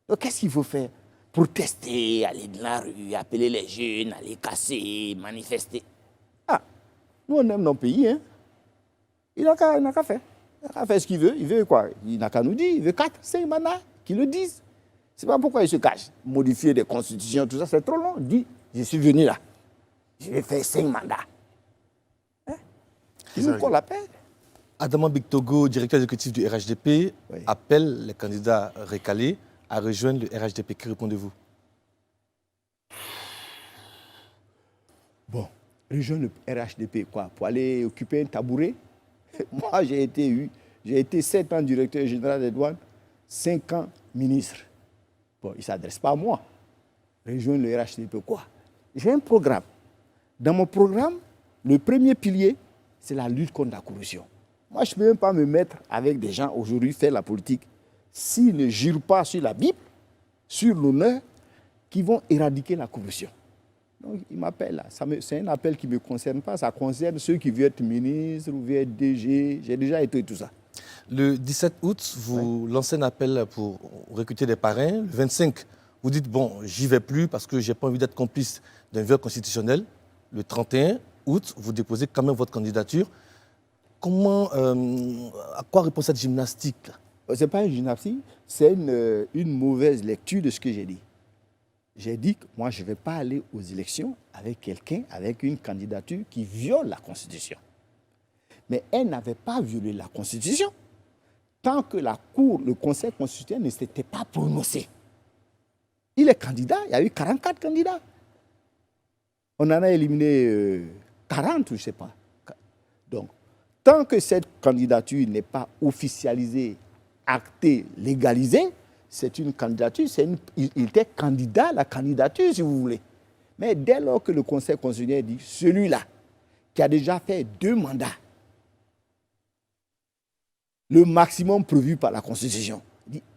S3: Donc, qu'est-ce qu'il faut faire? Protester, aller dans la rue, appeler les jeunes, aller casser, manifester. Ah, nous on aime nos pays, hein. Il n'a qu'à faire. Il n'a qu'à faire ce qu'il veut. Il veut quoi? Il n'a qu'à nous dire. Il veut 4, 5 mandats, qu'ils le disent. C'est pas pourquoi il se cache. Modifier des constitutions, tout ça, c'est trop long. Il dit, je suis venu là. Je vais faire 5 mandats. Hein? Il nous colle la paix.
S7: Adama Bictogo, directeur exécutif du RHDP, appelle les candidats recalés à rejoindre le RHDP. Que répondez-vous?
S3: Bon, rejoindre le RHDP, quoi? Pour aller occuper un tabouret? Moi, j'ai été 7 ans directeur général des douanes, 5 ans ministre. Bon, il ne s'adresse pas à moi. Rejoindre le RHDP, quoi? J'ai un programme. Dans mon programme, le premier pilier, c'est la lutte contre la corruption. Moi, je ne peux même pas me mettre avec des gens aujourd'hui faire la politique s'ils ne jurent pas sur la Bible, sur l'honneur, qui vont éradiquer la corruption. Donc, il m'appelle là. C'est un appel qui ne me concerne pas. Ça concerne ceux qui veulent être ministres ou veulent être DG. J'ai déjà été tout ça.
S7: Le 17 août, vous lancez un appel pour recruter des parrains. Le 25, vous dites, bon, j'y vais plus parce que je n'ai pas envie d'être complice d'un viol constitutionnel. Le 31 août, vous déposez quand même votre candidature. À quoi répond cette gymnastique?
S3: Ce n'est pas une gymnastique, c'est une mauvaise lecture de ce que j'ai dit. J'ai dit que moi, je ne vais pas aller aux élections avec quelqu'un, avec une candidature qui viole la Constitution. Mais elle n'avait pas violé la Constitution tant que la Cour, le Conseil constitutionnel ne s'était pas prononcé. Il est candidat, il y a eu 44 candidats. On en a éliminé 40, je ne sais pas. Donc, tant que cette candidature n'est pas officialisée, actée, légalisée, c'est une candidature, il était candidat à la candidature, si vous voulez. Mais dès lors que le Conseil constitutionnel dit, celui-là, qui a déjà fait 2 mandats, le maximum prévu par la Constitution,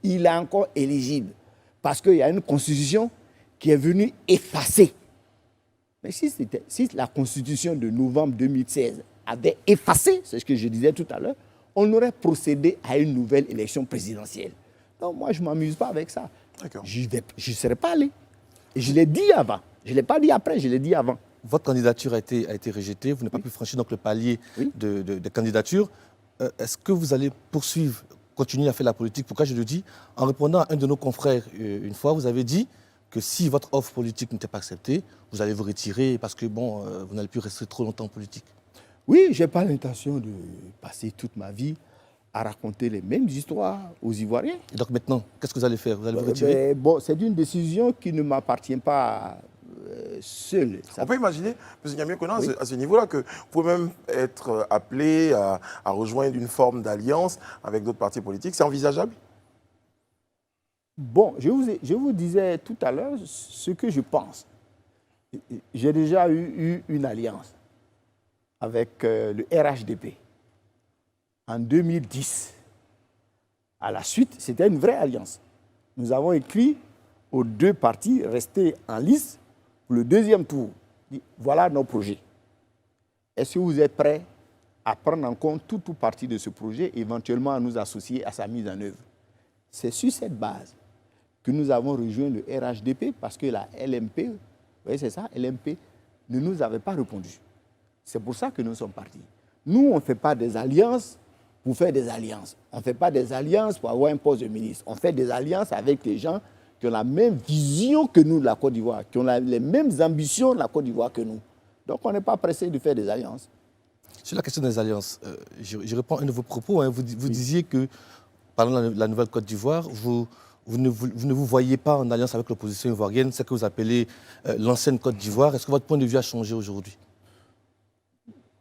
S3: il est encore éligible. parce qu'il y a une constitution qui est venue effacer. Mais si la constitution de novembre 2016 avait effacé, c'est ce que je disais tout à l'heure, on aurait procédé à une nouvelle élection présidentielle. Donc moi, je ne m'amuse pas avec ça. Je ne serais pas allé. Et je l'ai dit avant. Je ne l'ai pas dit après, je l'ai dit avant.
S7: Votre candidature a été rejetée, vous n'avez pas pu franchir donc, le palier de candidature. Est-ce que vous allez poursuivre, continuer à faire la politique? Pourquoi je le dis? En répondant à un de nos confrères une fois, vous avez dit que si votre offre politique n'était pas acceptée, vous allez vous retirer parce que bon, vous n'allez plus rester trop longtemps en politique.
S3: Oui, je n'ai pas l'intention de passer toute ma vie à raconter les mêmes histoires aux Ivoiriens.
S7: Et donc maintenant, qu'est-ce que vous allez faire? Vous allez vous retirer?
S3: Bon, c'est une décision qui ne m'appartient pas seule.
S2: On peut imaginer, M. Niamey Konan, à ce niveau-là, que vous pouvez même être appelé à rejoindre une forme d'alliance avec d'autres partis politiques. C'est envisageable?
S3: Bon, je vous disais tout à l'heure ce que je pense. J'ai déjà eu une alliance avec le RHDP en 2010. À la suite, c'était une vraie alliance. Nous avons écrit aux deux partis restés en lice pour le deuxième tour. Voilà nos projets. Est-ce que vous êtes prêts à prendre en compte tout partie de ce projet, éventuellement à nous associer à sa mise en œuvre? C'est sur cette base que nous avons rejoint le RHDP parce que la LMP, vous voyez, c'est ça, LMP, ne nous avait pas répondu. C'est pour ça que nous sommes partis. Nous, on ne fait pas des alliances pour faire des alliances. On ne fait pas des alliances pour avoir un poste de ministre. On fait des alliances avec des gens qui ont la même vision que nous de la Côte d'Ivoire, qui ont les mêmes ambitions de la Côte d'Ivoire que nous. Donc, on n'est pas pressé de faire des alliances.
S7: Sur la question des alliances, je réponds à un de vos propos. Hein. Vous disiez que, parlant de la nouvelle Côte d'Ivoire, vous ne vous voyez pas en alliance avec l'opposition ivoirienne, ce que vous appelez l'ancienne Côte d'Ivoire. Est-ce que votre point de vue a changé aujourd'hui?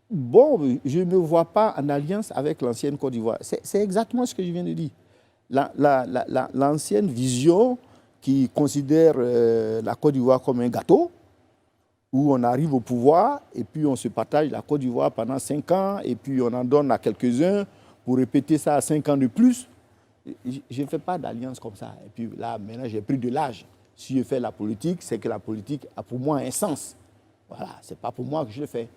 S3: Bon, je ne me vois pas en alliance avec l'ancienne Côte d'Ivoire. C'est exactement ce que je viens de dire. L'ancienne vision qui considère la Côte d'Ivoire comme un gâteau, où on arrive au pouvoir et puis on se partage la Côte d'Ivoire pendant 5 ans et puis on en donne à quelques-uns pour répéter ça à 5 ans de plus. Je ne fais pas d'alliance comme ça. Et puis là, maintenant, j'ai pris de l'âge. Si je fais la politique, c'est que la politique a pour moi un sens. Voilà, ce n'est pas pour moi que je le fais.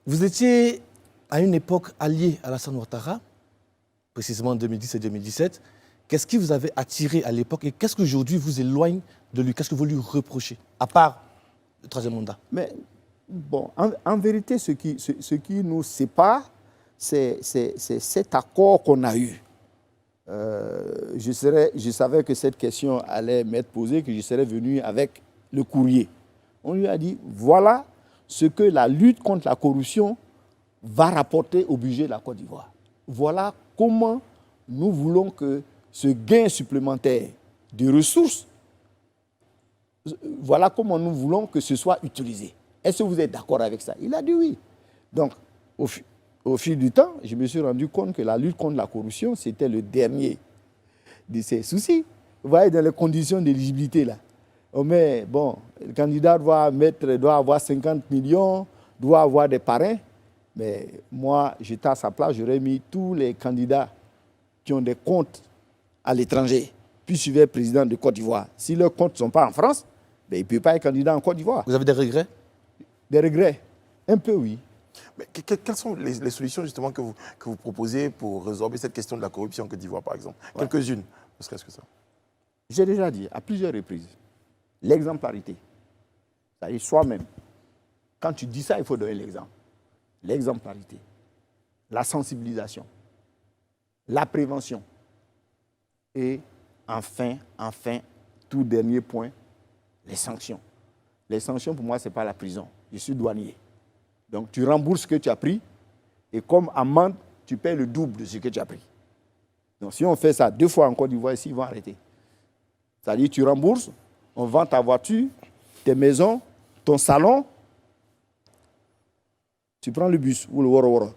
S7: Vous étiez à une époque allié à Alassane Ouattara, précisément en 2010 et 2017. Qu'est-ce qui vous avait attiré à l'époque et qu'est-ce qu'aujourd'hui vous éloigne de lui? Qu'est-ce que vous lui reprochez, à part le troisième mandat? Mais
S3: bon, en vérité, ce qui nous sépare, c'est cet accord qu'on a eu. Je savais que cette question allait m'être posée, que je serais venu avec le courrier. On lui a dit, voilà ce que la lutte contre la corruption va rapporter au budget de la Côte d'Ivoire. Voilà comment nous voulons que ce gain supplémentaire de ressources, voilà comment nous voulons que ce soit utilisé. Est-ce que vous êtes d'accord avec ça? Il a dit oui. Donc, au fil du temps, je me suis rendu compte que la lutte contre la corruption, c'était le dernier de ces soucis. Vous voyez, dans les conditions d'éligibilité, là, mais bon, le candidat doit avoir 50 millions, doit avoir des parrains. Mais moi, j'étais à sa place, j'aurais mis tous les candidats qui ont des comptes à l'étranger, puis suivre président de Côte d'Ivoire. Si leurs comptes ne sont pas en France, ben, il ne peut pas être candidat en Côte d'Ivoire.
S7: Vous avez des regrets?
S3: Des regrets? Un peu, oui.
S2: Mais quelles sont les solutions justement que vous proposez pour résorber cette question de la corruption en Côte d'Ivoire, par exemple? Ouais. Quelques-unes, ne serait-ce que ça.
S3: J'ai déjà dit à plusieurs reprises, l'exemplarité. C'est-à-dire soi-même. Quand tu dis ça, il faut donner l'exemple. L'exemplarité, la sensibilisation, la prévention. Et enfin, tout dernier point, les sanctions. Les sanctions, pour moi, ce n'est pas la prison. Je suis douanier. Donc, tu rembourses ce que tu as pris et comme amende, tu paies le double de ce que tu as pris. Donc, si on fait ça 2 fois en Côte d'Ivoire, ici, ils vont arrêter. C'est-à-dire, tu rembourses, on vend ta voiture, tes maisons, ton salon, tu prends le bus ou le woro-woro,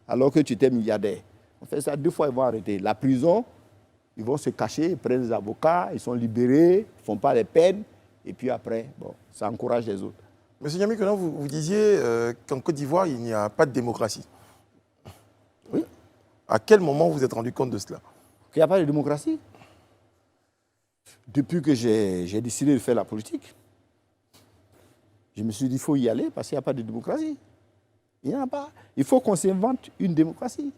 S3: alors que tu étais milliardaire. On fait ça 2 fois, ils vont arrêter. La prison, ils vont se cacher, ils prennent des avocats, ils sont libérés, ils ne font pas les peines, et puis après, bon, ça encourage les autres.
S2: Monsieur Niamey Konan, vous disiez qu'en Côte d'Ivoire, il n'y a pas de démocratie.
S3: Oui.
S2: À quel moment vous vous êtes rendu compte de cela?
S3: Qu'il n'y a pas de démocratie? depuis que j'ai décidé de faire la politique, je me suis dit qu'il faut y aller parce qu'il n'y a pas de démocratie. Il n'y en a pas. Il faut qu'on s'invente une démocratie.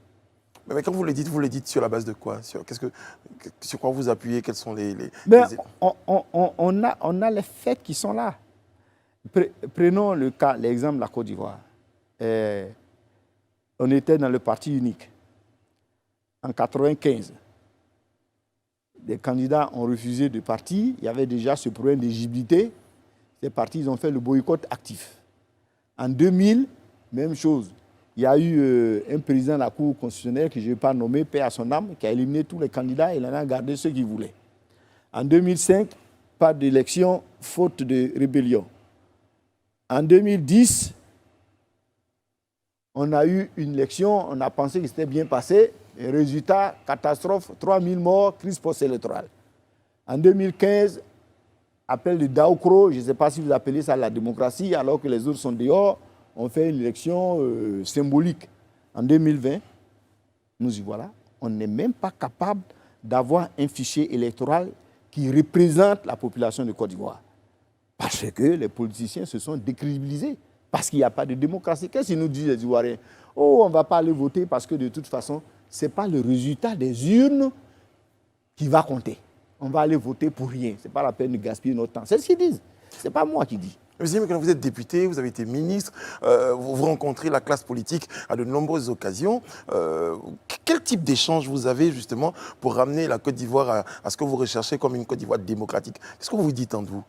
S2: Mais quand vous le dites sur la base de quoi? Sur quoi vous appuyez? Quels sont les...
S3: On a les faits qui sont là. Prenons l'exemple de la Côte d'Ivoire. On était dans le parti unique. En 1995, des candidats ont refusé de partir. Il y avait déjà ce problème d'éligibilité. Ces partis ont fait le boycott actif. En 2000, même chose. Il y a eu un président de la Cour constitutionnelle que je ne vais pas nommer, paix à son âme, qui a éliminé tous les candidats et il en a gardé ceux qu'il voulait. En 2005, pas d'élection, faute de rébellion. En 2010, on a eu une élection, on a pensé que c'était bien passé. Et résultat, catastrophe, 3000 morts, crise post-électorale. En 2015, appel de Daokro, je ne sais pas si vous appelez ça la démocratie, alors que les autres sont dehors, on fait une élection symbolique. En 2020, nous y voilà, on n'est même pas capable d'avoir un fichier électoral qui représente la population de Côte d'Ivoire. Parce que les politiciens se sont décrédibilisés, parce qu'il n'y a pas de démocratie. Qu'est-ce qu'ils nous disent les Ivoiriens? Oh, on ne va pas aller voter parce que de toute façon, ce n'est pas le résultat des urnes qui va compter. On va aller voter pour rien. Ce n'est pas la peine de gaspiller notre temps. C'est ce qu'ils disent. Ce n'est pas moi qui dis.
S2: Mais quand vous êtes député, vous avez été ministre, vous rencontrez la classe politique à de nombreuses occasions. Quel type d'échange vous avez justement pour ramener la Côte d'Ivoire à ce que vous recherchez comme une Côte d'Ivoire démocratique? Qu'est-ce que vous vous dites entre vous?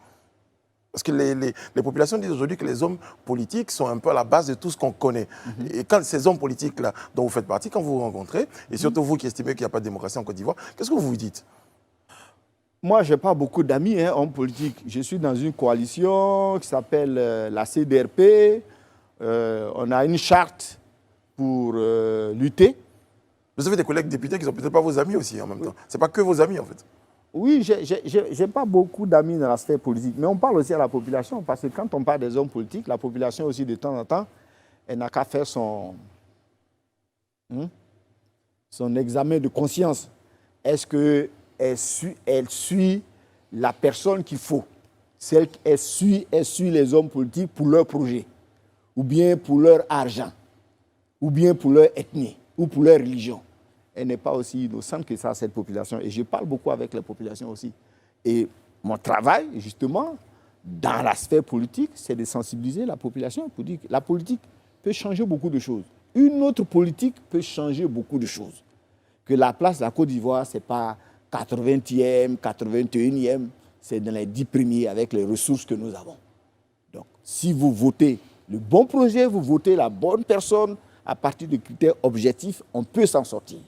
S2: Parce que les populations disent aujourd'hui que les hommes politiques sont un peu à la base de tout ce qu'on connaît. Et quand ces hommes politiques-là dont vous faites partie, quand vous vous rencontrez, et surtout vous qui estimez qu'il n'y a pas de démocratie en Côte d'Ivoire, qu'est-ce que vous vous dites?
S3: Moi, je n'ai pas beaucoup d'amis, hommes politiques. Je suis dans une coalition qui s'appelle la CDRP. On a une charte pour lutter.
S2: Vous avez des collègues députés qui ne sont peut-être pas vos amis aussi en même temps. Ce n'est pas que vos amis en fait.
S3: Oui, je n'ai pas beaucoup d'amis dans la sphère politique. Mais on parle aussi à la population. Parce que quand on parle des hommes politiques, la population aussi de temps en temps, elle n'a qu'à faire son examen de conscience. Est-ce que elle suit la personne qu'il faut? Elle suit les hommes politiques pour leur projet, ou bien pour leur argent, ou bien pour leur ethnie, ou pour leur religion. Elle n'est pas aussi innocente que ça, cette population. Et je parle beaucoup avec les populations aussi. Et mon travail, justement, dans la sphère politique, c'est de sensibiliser la population pour dire que la politique peut changer beaucoup de choses. Une autre politique peut changer beaucoup de choses. Que la place de la Côte d'Ivoire, ce n'est pas 80e, 81e, c'est dans les 10 premiers avec les ressources que nous avons. Donc, si vous votez le bon projet, vous votez la bonne personne, à partir de critères objectifs, on peut s'en sortir.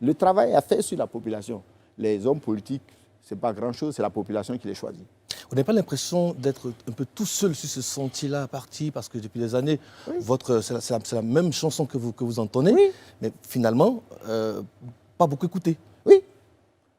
S3: Le travail est fait sur la population. Les hommes politiques, ce n'est pas grand-chose, c'est la population qui les choisit.
S7: Vous n'avez pas l'impression d'être un peu tout seul sur ce sentier-là à partir, parce que depuis des années, oui, c'est la même chanson que vous entendez, oui, mais finalement, pas beaucoup écouté.
S3: Oui.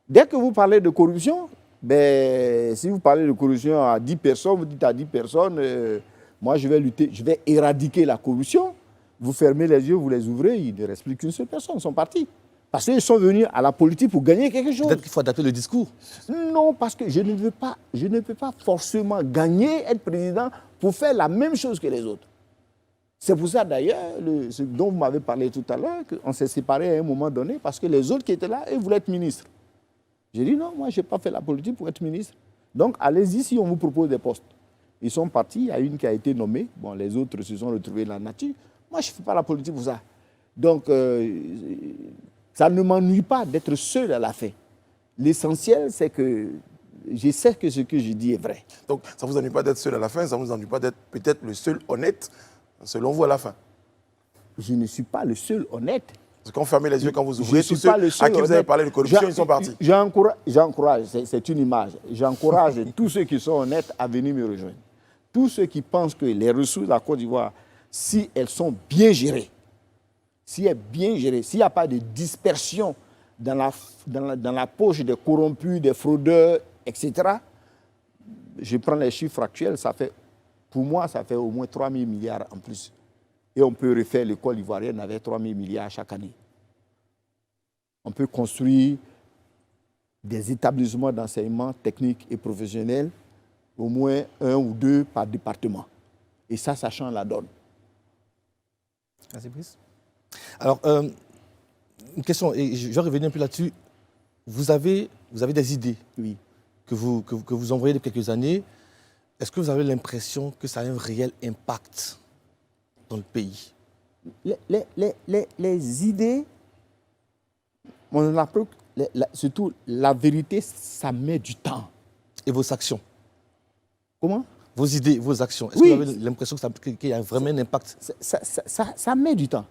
S3: Dès que vous parlez de corruption, si vous parlez de corruption à 10 personnes, vous dites à 10 personnes, moi je vais lutter, je vais éradiquer la corruption. Vous fermez les yeux, vous les ouvrez, il ne reste plus qu'une seule personne, ils sont partis. Parce qu'ils sont venus à la politique pour gagner quelque chose.
S7: Peut-être qu'il faut adapter le discours.
S3: Non, parce que je ne peux pas forcément gagner, être président, pour faire la même chose que les autres. C'est pour ça d'ailleurs, ce dont vous m'avez parlé tout à l'heure, qu'on s'est séparés à un moment donné, parce que les autres qui étaient là, ils voulaient être ministres. J'ai dit non, moi je n'ai pas fait la politique pour être ministre. Donc allez-y si on vous propose des postes. Ils sont partis, il y a une qui a été nommée, bon, les autres se sont retrouvés dans la nature. Moi je ne fais pas la politique pour ça. Donc ça ne m'ennuie pas d'être seul à la fin. L'essentiel c'est que je sais que ce que je dis est vrai.
S2: Donc ça ne vous ennuie pas d'être seul à la fin, ça ne vous ennuie pas d'être peut-être le seul honnête, selon vous à la fin?
S3: Je ne suis pas le seul honnête.
S2: Parce qu'on ferme les yeux quand vous ouvrez, tous ceux à qui vous avez parlé de corruption, ils sont partis.
S3: J'encourage, c'est une image, j'encourage tous ceux qui sont honnêtes à venir me rejoindre. Tous ceux qui pensent que les ressources de la Côte d'Ivoire, si elles sont bien gérées, s'il n'y a pas de dispersion dans la poche des corrompus, des fraudeurs, etc., je prends les chiffres actuels, pour moi, ça fait au moins 3 000 milliards en plus. Et on peut refaire l'école ivoirienne avec 3 000 milliards chaque année. On peut construire des établissements d'enseignement technique et professionnel, au moins 1 ou 2 par département. Et ça change la donne.
S7: Merci, Brice. Alors, une question, et je vais revenir un peu là-dessus. Vous avez des idées
S3: oui.
S7: que vous envoyez depuis quelques années. Est-ce que vous avez l'impression que ça a un réel impact dans le pays?
S3: Les idées, on a surtout la vérité, ça met du temps.
S7: Et vos actions?
S3: Comment?
S7: Vos idées, vos actions. Est-ce
S3: oui.
S7: que vous avez l'impression qu'il y a vraiment un impact?
S3: Ça met du temps.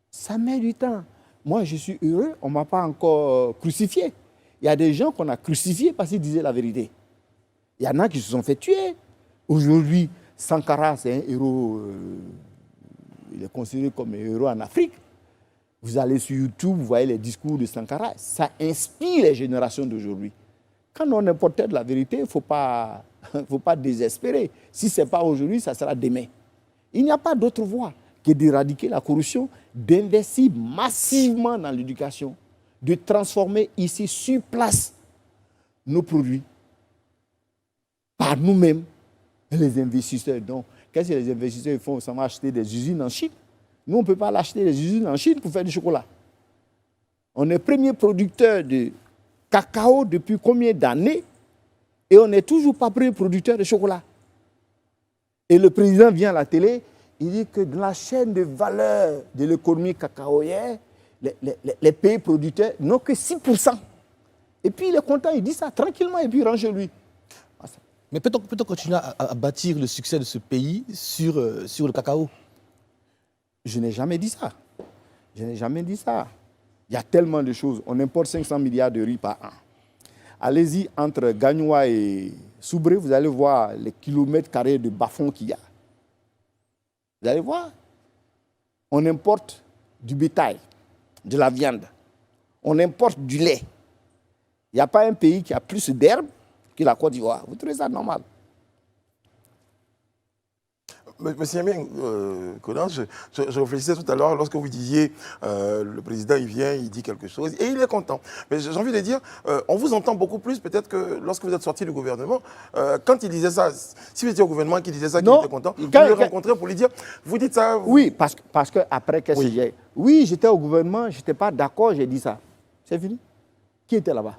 S3: Ça met du temps. Moi, je suis heureux, on ne m'a pas encore crucifié. Il y a des gens qu'on a crucifiés parce qu'ils disaient la vérité. Il y en a qui se sont fait tuer. Aujourd'hui, Sankara, c'est un héros, il est considéré comme un héros en Afrique. Vous allez sur YouTube, vous voyez les discours de Sankara, ça inspire les générations d'aujourd'hui. Quand on est porteur de la vérité, il ne faut pas désespérer. Si ce n'est pas aujourd'hui, ça sera demain. Il n'y a pas d'autre voie que d'éradiquer la corruption, d'investir massivement dans l'éducation, de transformer ici sur place nos produits par nous-mêmes, les investisseurs. Donc, qu'est-ce que les investisseurs font? Ça va acheter des usines en Chine. Nous, on ne peut pas l'acheter des usines en Chine pour faire du chocolat. On est premier producteur de cacao depuis combien d'années et on n'est toujours pas premier producteur de chocolat. Et le président vient à la télé, il dit que dans la chaîne de valeur de l'économie cacaoyère, les pays producteurs n'ont que 6%. Et puis il est content, il dit ça tranquillement et puis il rentre chez lui.
S7: Mais peut-on continuer à bâtir le succès de ce pays sur le cacao?
S3: Je n'ai jamais dit ça. Je n'ai jamais dit ça. Il y a tellement de choses. On importe 500 milliards de riz par an. Allez-y entre Gagnoua et Soubré, vous allez voir les kilomètres carrés de bas-fonds qu'il y a. Vous allez voir. On importe du bétail, de la viande. On importe du lait. Il n'y a pas un pays qui a plus d'herbe que la Côte d'Ivoire. Vous trouvez ça normal?
S2: Monsieur Yamien Konan, je réfléchissais tout à l'heure lorsque vous disiez le président il vient, il dit quelque chose et il est content. Mais j'ai envie de dire, on vous entend beaucoup plus peut-être que lorsque vous êtes sorti du gouvernement. Quand il disait ça, si vous étiez au gouvernement qu'il disait ça, qu'il était content, vous le rencontrez pour lui dire, vous dites ça vous...
S3: Oui, parce que après, qu'est-ce que j'ai... Oui, j'étais au gouvernement, je n'étais pas d'accord, j'ai dit ça. C'est fini. Qui était là-bas?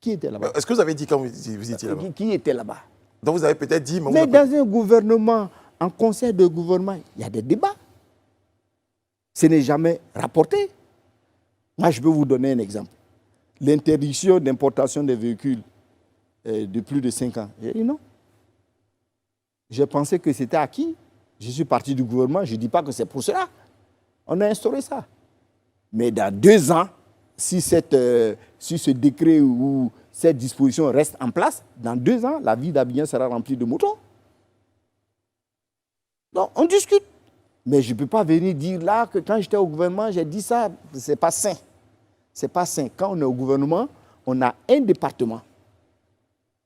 S3: Qui était là-bas?
S2: Est-ce que vous avez dit quand vous étiez là-bas?
S3: Qui était là-bas?
S2: Donc vous avez peut-être dit...
S3: Mais dans un gouvernement, en conseil de gouvernement, il y a des débats. Ce n'est jamais rapporté. Moi, je peux vous donner un exemple. L'interdiction d'importation des véhicules de plus de 5 ans. J'ai dit non. J'ai pensé que c'était acquis. Je suis parti du gouvernement, je ne dis pas que c'est pour cela. On a instauré ça. Mais dans 2 ans, si ce décret ou cette disposition reste en place, dans 2 ans, la ville d'Abidjan sera remplie de motos. Donc, on discute. Mais je ne peux pas venir dire là que quand j'étais au gouvernement, j'ai dit ça, ce n'est pas sain. Ce n'est pas sain. Quand on est au gouvernement, on a un département.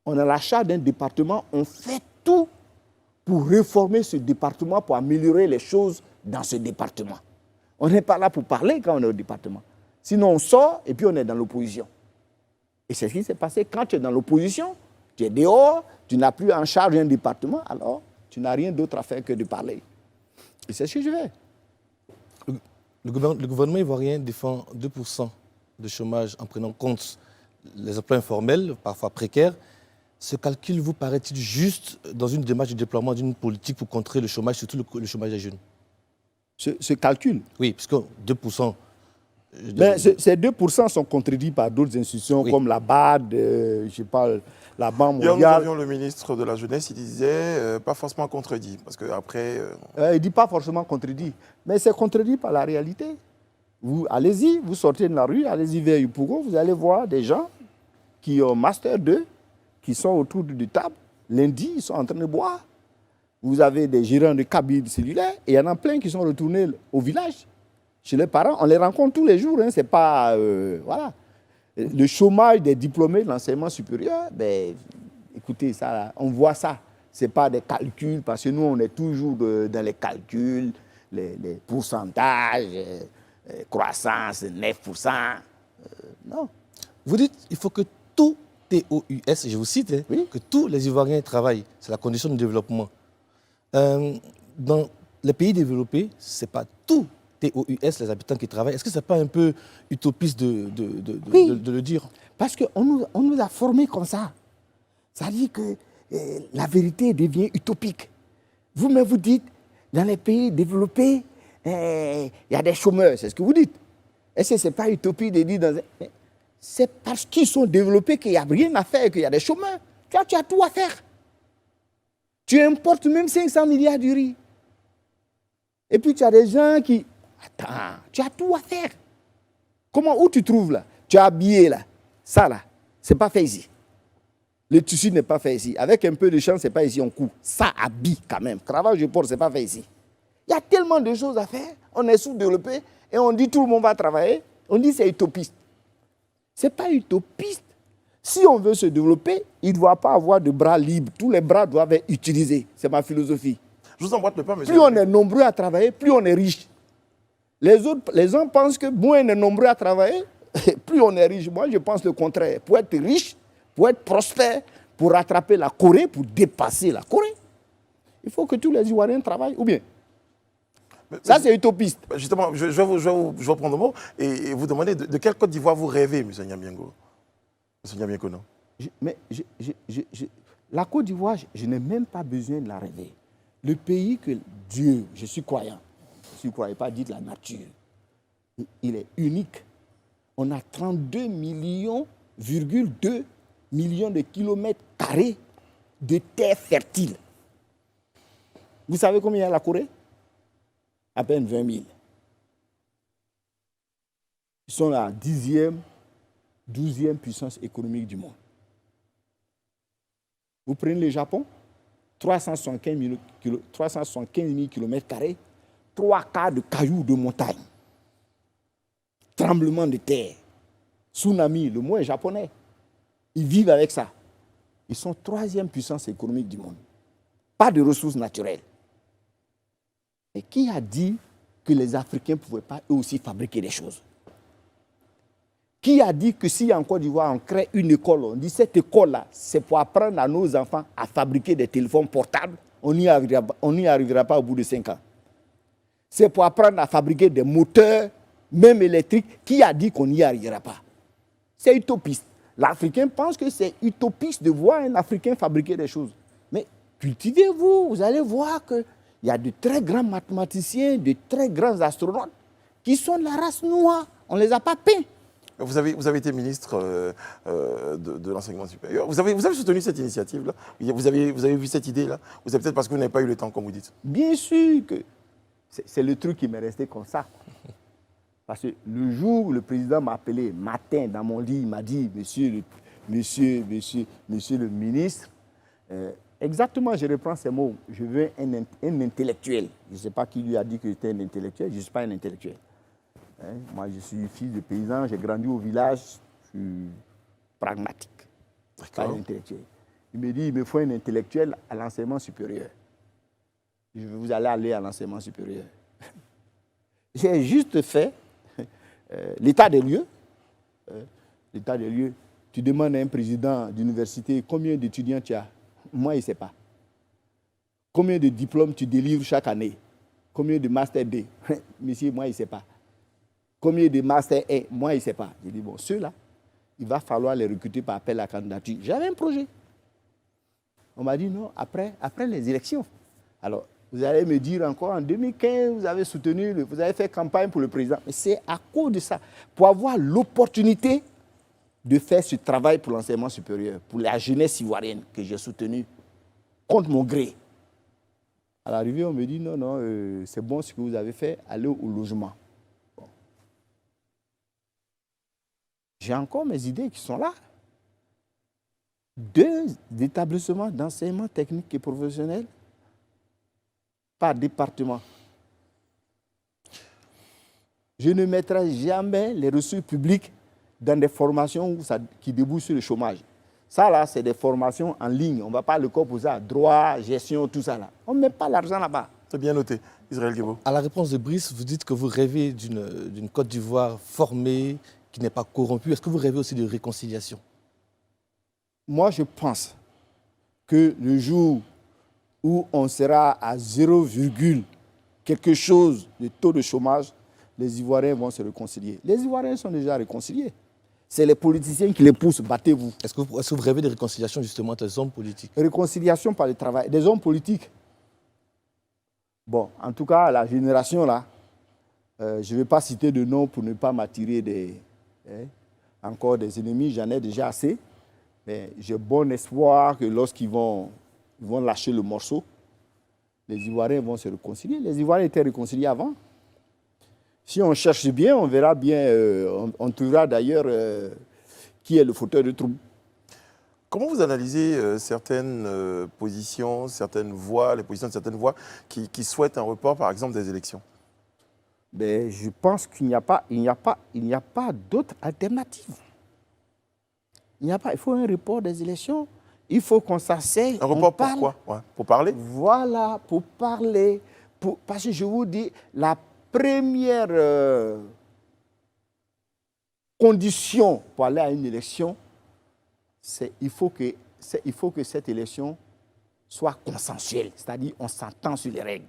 S3: On a la charge d'un département, on fait tout pour réformer ce département, pour améliorer les choses dans ce département. On n'est pas là pour parler quand on est au département. Sinon, on sort et puis on est dans l'opposition. Et c'est ce qui s'est passé. Quand tu es dans l'opposition, tu es dehors, tu n'as plus en charge un département, alors tu n'as rien d'autre à faire que de parler. Et c'est ce que je fais.
S7: Le gouvernement ivoirien défend 2% de chômage en prenant en compte les emplois informels, parfois précaires. Ce calcul vous paraît-il juste dans une démarche de déploiement d'une politique pour contrer le chômage, surtout le chômage des jeunes?
S3: Ce calcul?
S7: Oui, puisque 2%...
S3: Mais ces 2% sont contredits par d'autres institutions comme la BAD, je parle, la Banque mondiale.
S2: Hier, nous avions le ministre de la Jeunesse, il disait pas forcément contredit, parce qu'après...
S3: il ne dit pas forcément contredit, mais c'est contredit par la réalité. Vous allez-y, vous sortez de la rue, allez-y vers Yopougon, vous allez voir des gens qui ont Master 2, qui sont autour d'une table. Lundi, ils sont en train de boire. Vous avez des gérants de cabines cellulaires, et il y en a plein qui sont retournés au village. Chez les parents, on les rencontre tous les jours. Hein, c'est pas... voilà. Le chômage des diplômés de l'enseignement supérieur, ben, écoutez, ça, on voit ça. Ce n'est pas des calculs, parce que nous, on est toujours dans les calculs, les pourcentages, croissance, 9%. Non.
S7: Vous dites qu'il faut que tout TOUS, je vous cite, que tous les Ivoiriens travaillent. C'est la condition de développement. Dans les pays développés, ce n'est pas tout TOUS, les habitants qui travaillent. Est-ce que ce n'est pas un peu utopiste de le dire?
S3: Parce qu'on nous a formés comme ça. Ça dit que la vérité devient utopique. Vous-même, vous dites, dans les pays développés, il y a des chômeurs, c'est ce que vous dites. Est-ce que ce n'est pas utopie de dire c'est parce qu'ils sont développés qu'il n'y a rien à faire, qu'il y a des chômeurs. Tu as tout à faire. Tu importes même 500 milliards de riz. Et puis tu as des gens qui... Attends, tu as tout à faire. Où tu trouves là? Tu as habillé là. Ça là, ce n'est pas fait ici. Le tissu n'est pas fait ici. Avec un peu de chance, ce n'est pas ici on coupe. Ça habille quand même. Cravache de porc, ce n'est pas fait ici. Il y a tellement de choses à faire. On est sous-développé et on dit tout le monde va travailler. On dit c'est utopiste. Ce n'est pas utopiste. Si on veut se développer, il ne doit pas avoir de bras libres. Tous les bras doivent être utilisés. C'est ma philosophie.
S2: Je vous emboîte le pas, monsieur.
S3: Plus on est nombreux à travailler, plus on est riche. Les gens pensent que moins on est nombreux à travailler, plus on est riche. Moi, je pense le contraire. Pour être riche, pour être prospère, pour rattraper la Corée, pour dépasser la Corée, il faut que tous les Ivoiriens travaillent. Ou bien ça, c'est utopiste.
S2: Justement, je vais vous prendre le mot et vous demander de quelle Côte d'Ivoire vous rêvez, M. Nyamiengo. M. Nyamien-Konan.
S3: La Côte d'Ivoire, je n'ai même pas besoin de la rêver. Le pays que Dieu, je suis croyant, je ne croyais pas dire la nature, il est unique. On a 32,2 millions de kilomètres carrés de terre fertile. Vous savez combien il y a la Corée? À peine 20 000. Ils sont la 10e, 12e puissance économique du monde. Vous prenez le Japon, 375 000 km², 3 quarts de cailloux de montagne, tremblement de terre, tsunami, le mot est japonais. Ils vivent avec ça. Ils sont 3e puissance économique du monde. Pas de ressources naturelles. Et qui a dit que les Africains ne pouvaient pas eux aussi fabriquer des choses? Qui a dit que si en Côte d'Ivoire on crée une école, on dit cette école-là, c'est pour apprendre à nos enfants à fabriquer des téléphones portables, on n'y arrivera pas au bout de 5 ans. C'est pour apprendre à fabriquer des moteurs, même électriques. Qui a dit qu'on n'y arrivera pas? C'est utopiste. L'Africain pense que c'est utopiste de voir un Africain fabriquer des choses. Mais cultivez-vous, vous allez voir qu'il y a de très grands mathématiciens, de très grands astronautes qui sont de la race noire. On ne les a pas peints.
S2: Vous avez été ministre de l'enseignement supérieur. Vous avez soutenu cette initiative-là? Vous avez vu cette idée-là? Ou c'est peut-être parce que vous n'avez pas eu le temps, comme vous dites? Bien sûr que c'est le truc qui m'est resté comme ça. Parce que le jour où le président m'a appelé, matin, dans mon lit, il m'a dit, monsieur le ministre, exactement, je reprends ces mots, je veux un intellectuel. Je ne sais pas qui lui a dit que j'étais un intellectuel, je ne suis pas un intellectuel. Moi, je suis fils de paysan, j'ai grandi au village, je suis pragmatique, pas un intellectuel. Il me dit, il me faut un intellectuel à l'enseignement supérieur. Je vais vous aller à l'enseignement supérieur. J'ai juste fait l'état des lieux. L'état des lieux. Tu demandes à un président d'université combien d'étudiants tu as. Moi, il ne sait pas. Combien de diplômes tu délivres chaque année? Combien de Master 2? Monsieur, moi, il ne sait pas. Combien de Master 1? Moi, il ne sait pas. J'ai dit, bon, ceux-là, il va falloir les recruter par appel à candidature. J'avais un projet. On m'a dit, non, après les élections. Alors, vous allez me dire encore, en 2015, vous avez soutenu, vous avez fait campagne pour le président. Mais c'est à cause de ça, pour avoir l'opportunité de faire ce travail pour l'enseignement supérieur, pour la jeunesse ivoirienne que j'ai soutenue contre mon gré. À l'arrivée, on me dit, non, c'est bon ce que vous avez fait, allez au logement. Bon. J'ai encore mes idées qui sont là. 2 établissements d'enseignement technique et professionnel par département. Je ne mettrai jamais les ressources publiques dans des formations qui débouchent sur le chômage. Ça, là, c'est des formations en ligne. On ne va pas le corps pour ça. Droit, gestion, tout ça, là. On ne met pas l'argent là-bas. C'est bien noté. Israël Guébo.
S7: À la réponse de Brice, vous dites que vous rêvez d'une Côte d'Ivoire formée, qui n'est pas corrompu? Est-ce que vous rêvez aussi de réconciliation?
S3: Moi, je pense que le jour où on sera à 0, quelque chose de taux de chômage, les Ivoiriens vont se réconcilier. Les Ivoiriens sont déjà réconciliés. C'est les politiciens qui les poussent, battez-vous.
S7: Est-ce que vous rêvez de réconciliation justement entre les hommes politiques?
S3: Réconciliation par le travail. Des hommes politiques. Bon, en tout cas, la génération là, je ne vais pas citer de nom pour ne pas m'attirer encore des ennemis, j'en ai déjà assez. Mais j'ai bon espoir que lorsqu'ils vont lâcher le morceau, les Ivoiriens vont se réconcilier. Les Ivoiriens étaient réconciliés avant. Si on cherche bien, on verra bien, on trouvera d'ailleurs qui est le fauteur de trouble.
S2: Comment vous analysez certaines positions, certaines voix, les positions de certaines voix qui souhaitent un report, par exemple, des élections?
S3: Ben, je pense qu'il n'y a pas d'autre alternative. Il faut un report des élections. Il faut qu'on s'asseye.
S2: Un report pourquoi? Ouais, pour parler?
S3: Voilà, pour parler. Parce que je vous dis, la première condition pour aller à une élection, c'est il faut que cette élection soit consensuelle. C'est-à-dire on s'entend sur les règles.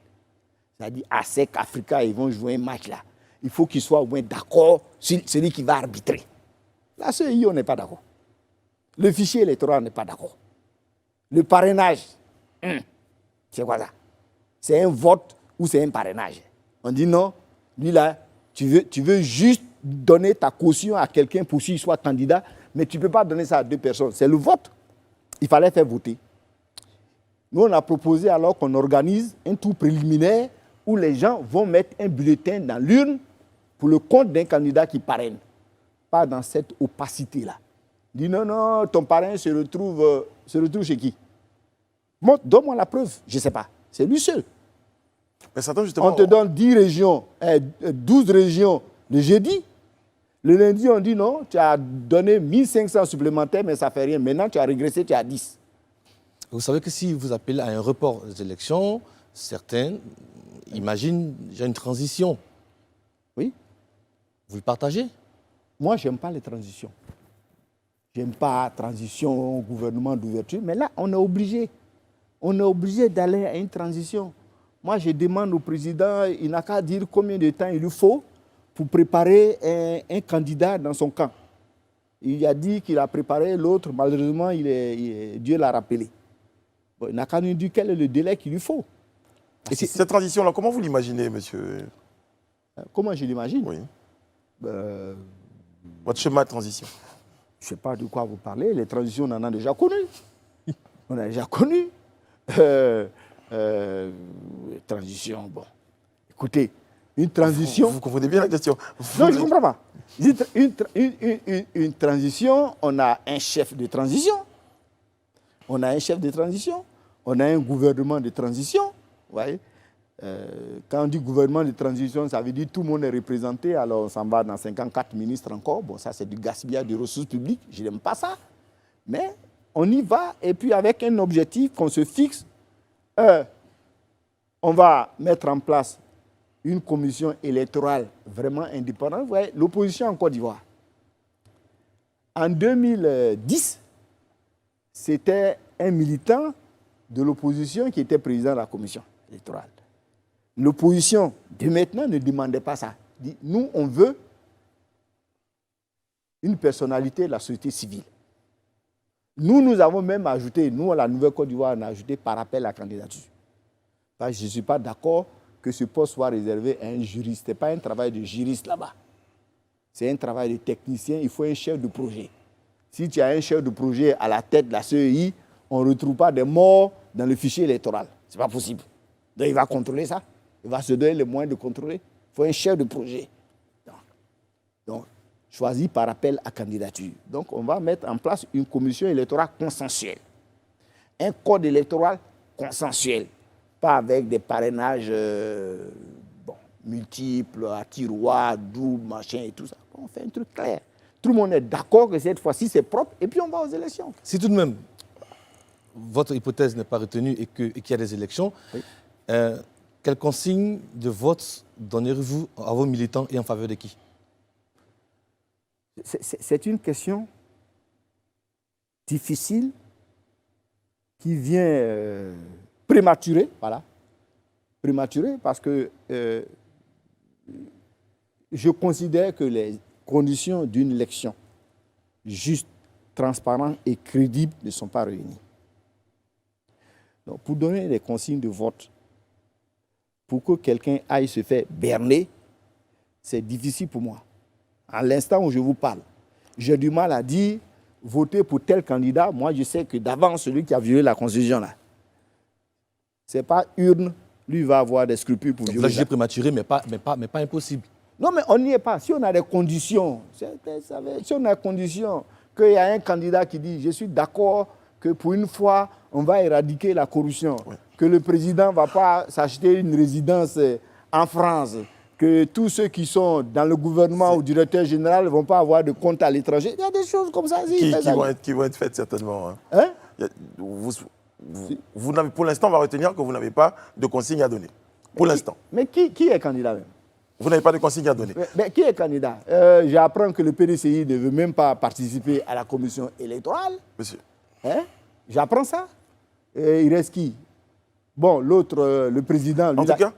S3: C'est-à-dire ASEC, Africa, ils vont jouer un match là. Il faut qu'ils soient au moins d'accord sur celui qui va arbitrer. La CEI, on n'est pas d'accord. Le fichier électoral n'est pas d'accord. Le parrainage, c'est quoi ça? C'est un vote ou c'est un parrainage? On dit non, lui là, tu veux juste donner ta caution à quelqu'un pour qu'il soit candidat, mais tu ne peux pas donner ça à 2 personnes. C'est le vote. Il fallait faire voter. Nous, on a proposé alors qu'on organise un tour préliminaire où les gens vont mettre un bulletin dans l'urne pour le compte d'un candidat qui parraine. Pas dans cette opacité-là. Dit non, ton parrain se retrouve chez qui? Bon, donne-moi la preuve. Je ne sais pas. C'est lui seul.
S2: Mais ça justement...
S3: On te donne 10 régions, 12 régions le jeudi. Le lundi, on dit non, tu as donné 1500 supplémentaires, mais ça ne fait rien. Maintenant, tu as régressé, tu as 10.
S7: Vous savez que si vous appelez à un report des élections, certains imaginent déjà une transition.
S3: Oui.
S7: Vous le partagez?
S3: Moi, je n'aime pas les transitions. Je n'aime pas transition au gouvernement d'ouverture, mais là, on est obligé. On est obligé d'aller à une transition. Moi, je demande au président, il n'a qu'à dire combien de temps il lui faut pour préparer un candidat dans son camp. Il a dit qu'il a préparé l'autre, malheureusement, Dieu l'a rappelé. Bon, il n'a qu'à nous dire quel est le délai qu'il lui faut.
S2: Et cette transition-là, comment vous l'imaginez, monsieur?
S3: Comment je l'imagine?
S2: Oui. Votre schéma de transition?
S3: Je ne sais pas de quoi vous parlez. Les transitions, on en a déjà connu. On a déjà connu. Transition, bon. Écoutez, une transition...
S2: Vous comprenez bien la question?
S3: Non, je ne comprends pas. Une transition, on a un chef de transition. On a un chef de transition. On a un gouvernement de transition. Vous voyez? Quand on dit gouvernement de transition, ça veut dire que tout le monde est représenté. Alors, on s'en va dans 54 ministres encore. Bon, ça, c'est du gaspillage de ressources publiques. Je n'aime pas ça. Mais on y va. Et puis, avec un objectif qu'on se fixe, on va mettre en place une commission électorale vraiment indépendante. Vous voyez, l'opposition en Côte d'Ivoire. En 2010, c'était un militant de l'opposition qui était président de la commission électorale. L'opposition de maintenant ne demandait pas ça. Dit, nous, on veut une personnalité de la société civile. Nous avons même ajouté, nous, à la Nouvelle-Côte d'Ivoire, on a ajouté par appel à la candidature. Parce que je ne suis pas d'accord que ce poste soit réservé à un juriste. Ce n'est pas un travail de juriste là-bas. C'est un travail de technicien. Il faut un chef de projet. Si tu as un chef de projet à la tête de la CEI, on ne retrouve pas des morts dans le fichier électoral. Ce n'est pas possible. Donc, il va contrôler ça. Il va se donner les moyens de contrôler. Il faut un chef de projet. Donc, choisi par appel à candidature. Donc, on va mettre en place une commission électorale consensuelle. Un code électoral consensuel. Pas avec des parrainages multiples, à tiroir, double, machin et tout ça. On fait un truc clair. Tout le monde est d'accord que cette fois-ci, c'est propre et puis on va aux élections.
S7: Si tout de même, votre hypothèse n'est pas retenue et qu'il y a des élections, oui. Quelle consigne de vote donnerez-vous à vos militants et en faveur de qui?
S3: C'est une question difficile qui vient prématurée, voilà. Prématurée parce que je considère que les conditions d'une élection juste, transparente et crédible ne sont pas réunies. Donc, pour donner des consignes de vote, pour que quelqu'un aille se faire berner, c'est difficile pour moi. À l'instant où je vous parle, j'ai du mal à dire voter pour tel candidat. Moi, je sais que d'avance, celui qui a violé la Constitution, là, ce n'est pas urne, lui va avoir des scrupules pour violer.
S7: Là, j'ai prématuré, mais pas impossible.
S3: Non, mais on n'y est pas. Si on a des conditions, si on a des conditions, qu'il y a un candidat qui dit « je suis d'accord que pour une fois, on va éradiquer la corruption, que le président ne va pas s'acheter une résidence en France, que tous ceux qui sont dans le gouvernement ou directeur général ne vont pas avoir de compte à l'étranger. » Il y a des choses comme ça.
S2: Qui vont être faites certainement. Hein? Vous n'avez, pour l'instant, on va retenir que vous n'avez pas de consigne à donner. Pour l'instant.
S3: Mais qui est candidat même?
S2: Vous n'avez pas de consigne à donner.
S3: Mais qui est candidat? J'apprends que le PDCI ne veut même pas participer à la commission électorale.
S2: Monsieur.
S3: Hein? J'apprends ça. Il reste qui? Bon, l'autre, le président,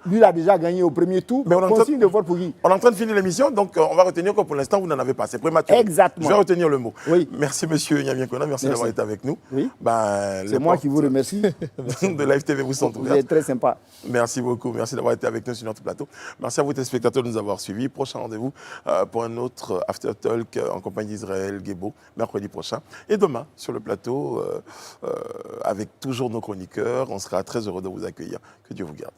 S3: lui, il a déjà gagné au premier tour.
S2: Mais
S3: consigne de vote pour qui?
S2: On est en train de finir l'émission, donc on va retenir que pour l'instant, vous n'en avez pas. C'est prématuré.
S3: Exactement.
S2: Je vais retenir le mot.
S3: Oui.
S2: Merci, monsieur Niamien Kona. Merci d'avoir été avec nous.
S3: Oui.
S2: Ben,
S3: c'est moi qui vous remercie.
S2: De Live TV vous sont ouvertes.
S3: Vous êtes très sympa.
S2: Merci beaucoup. Merci d'avoir été avec nous sur notre plateau. Merci à vous, téléspectateurs, de nous avoir suivis. Prochain rendez-vous pour un autre After Talk en compagnie d'Israël Guébo, mercredi prochain. Et demain, sur le plateau, avec toujours nos chroniqueurs, on sera très heureux de vous accueillir. Que Dieu vous garde.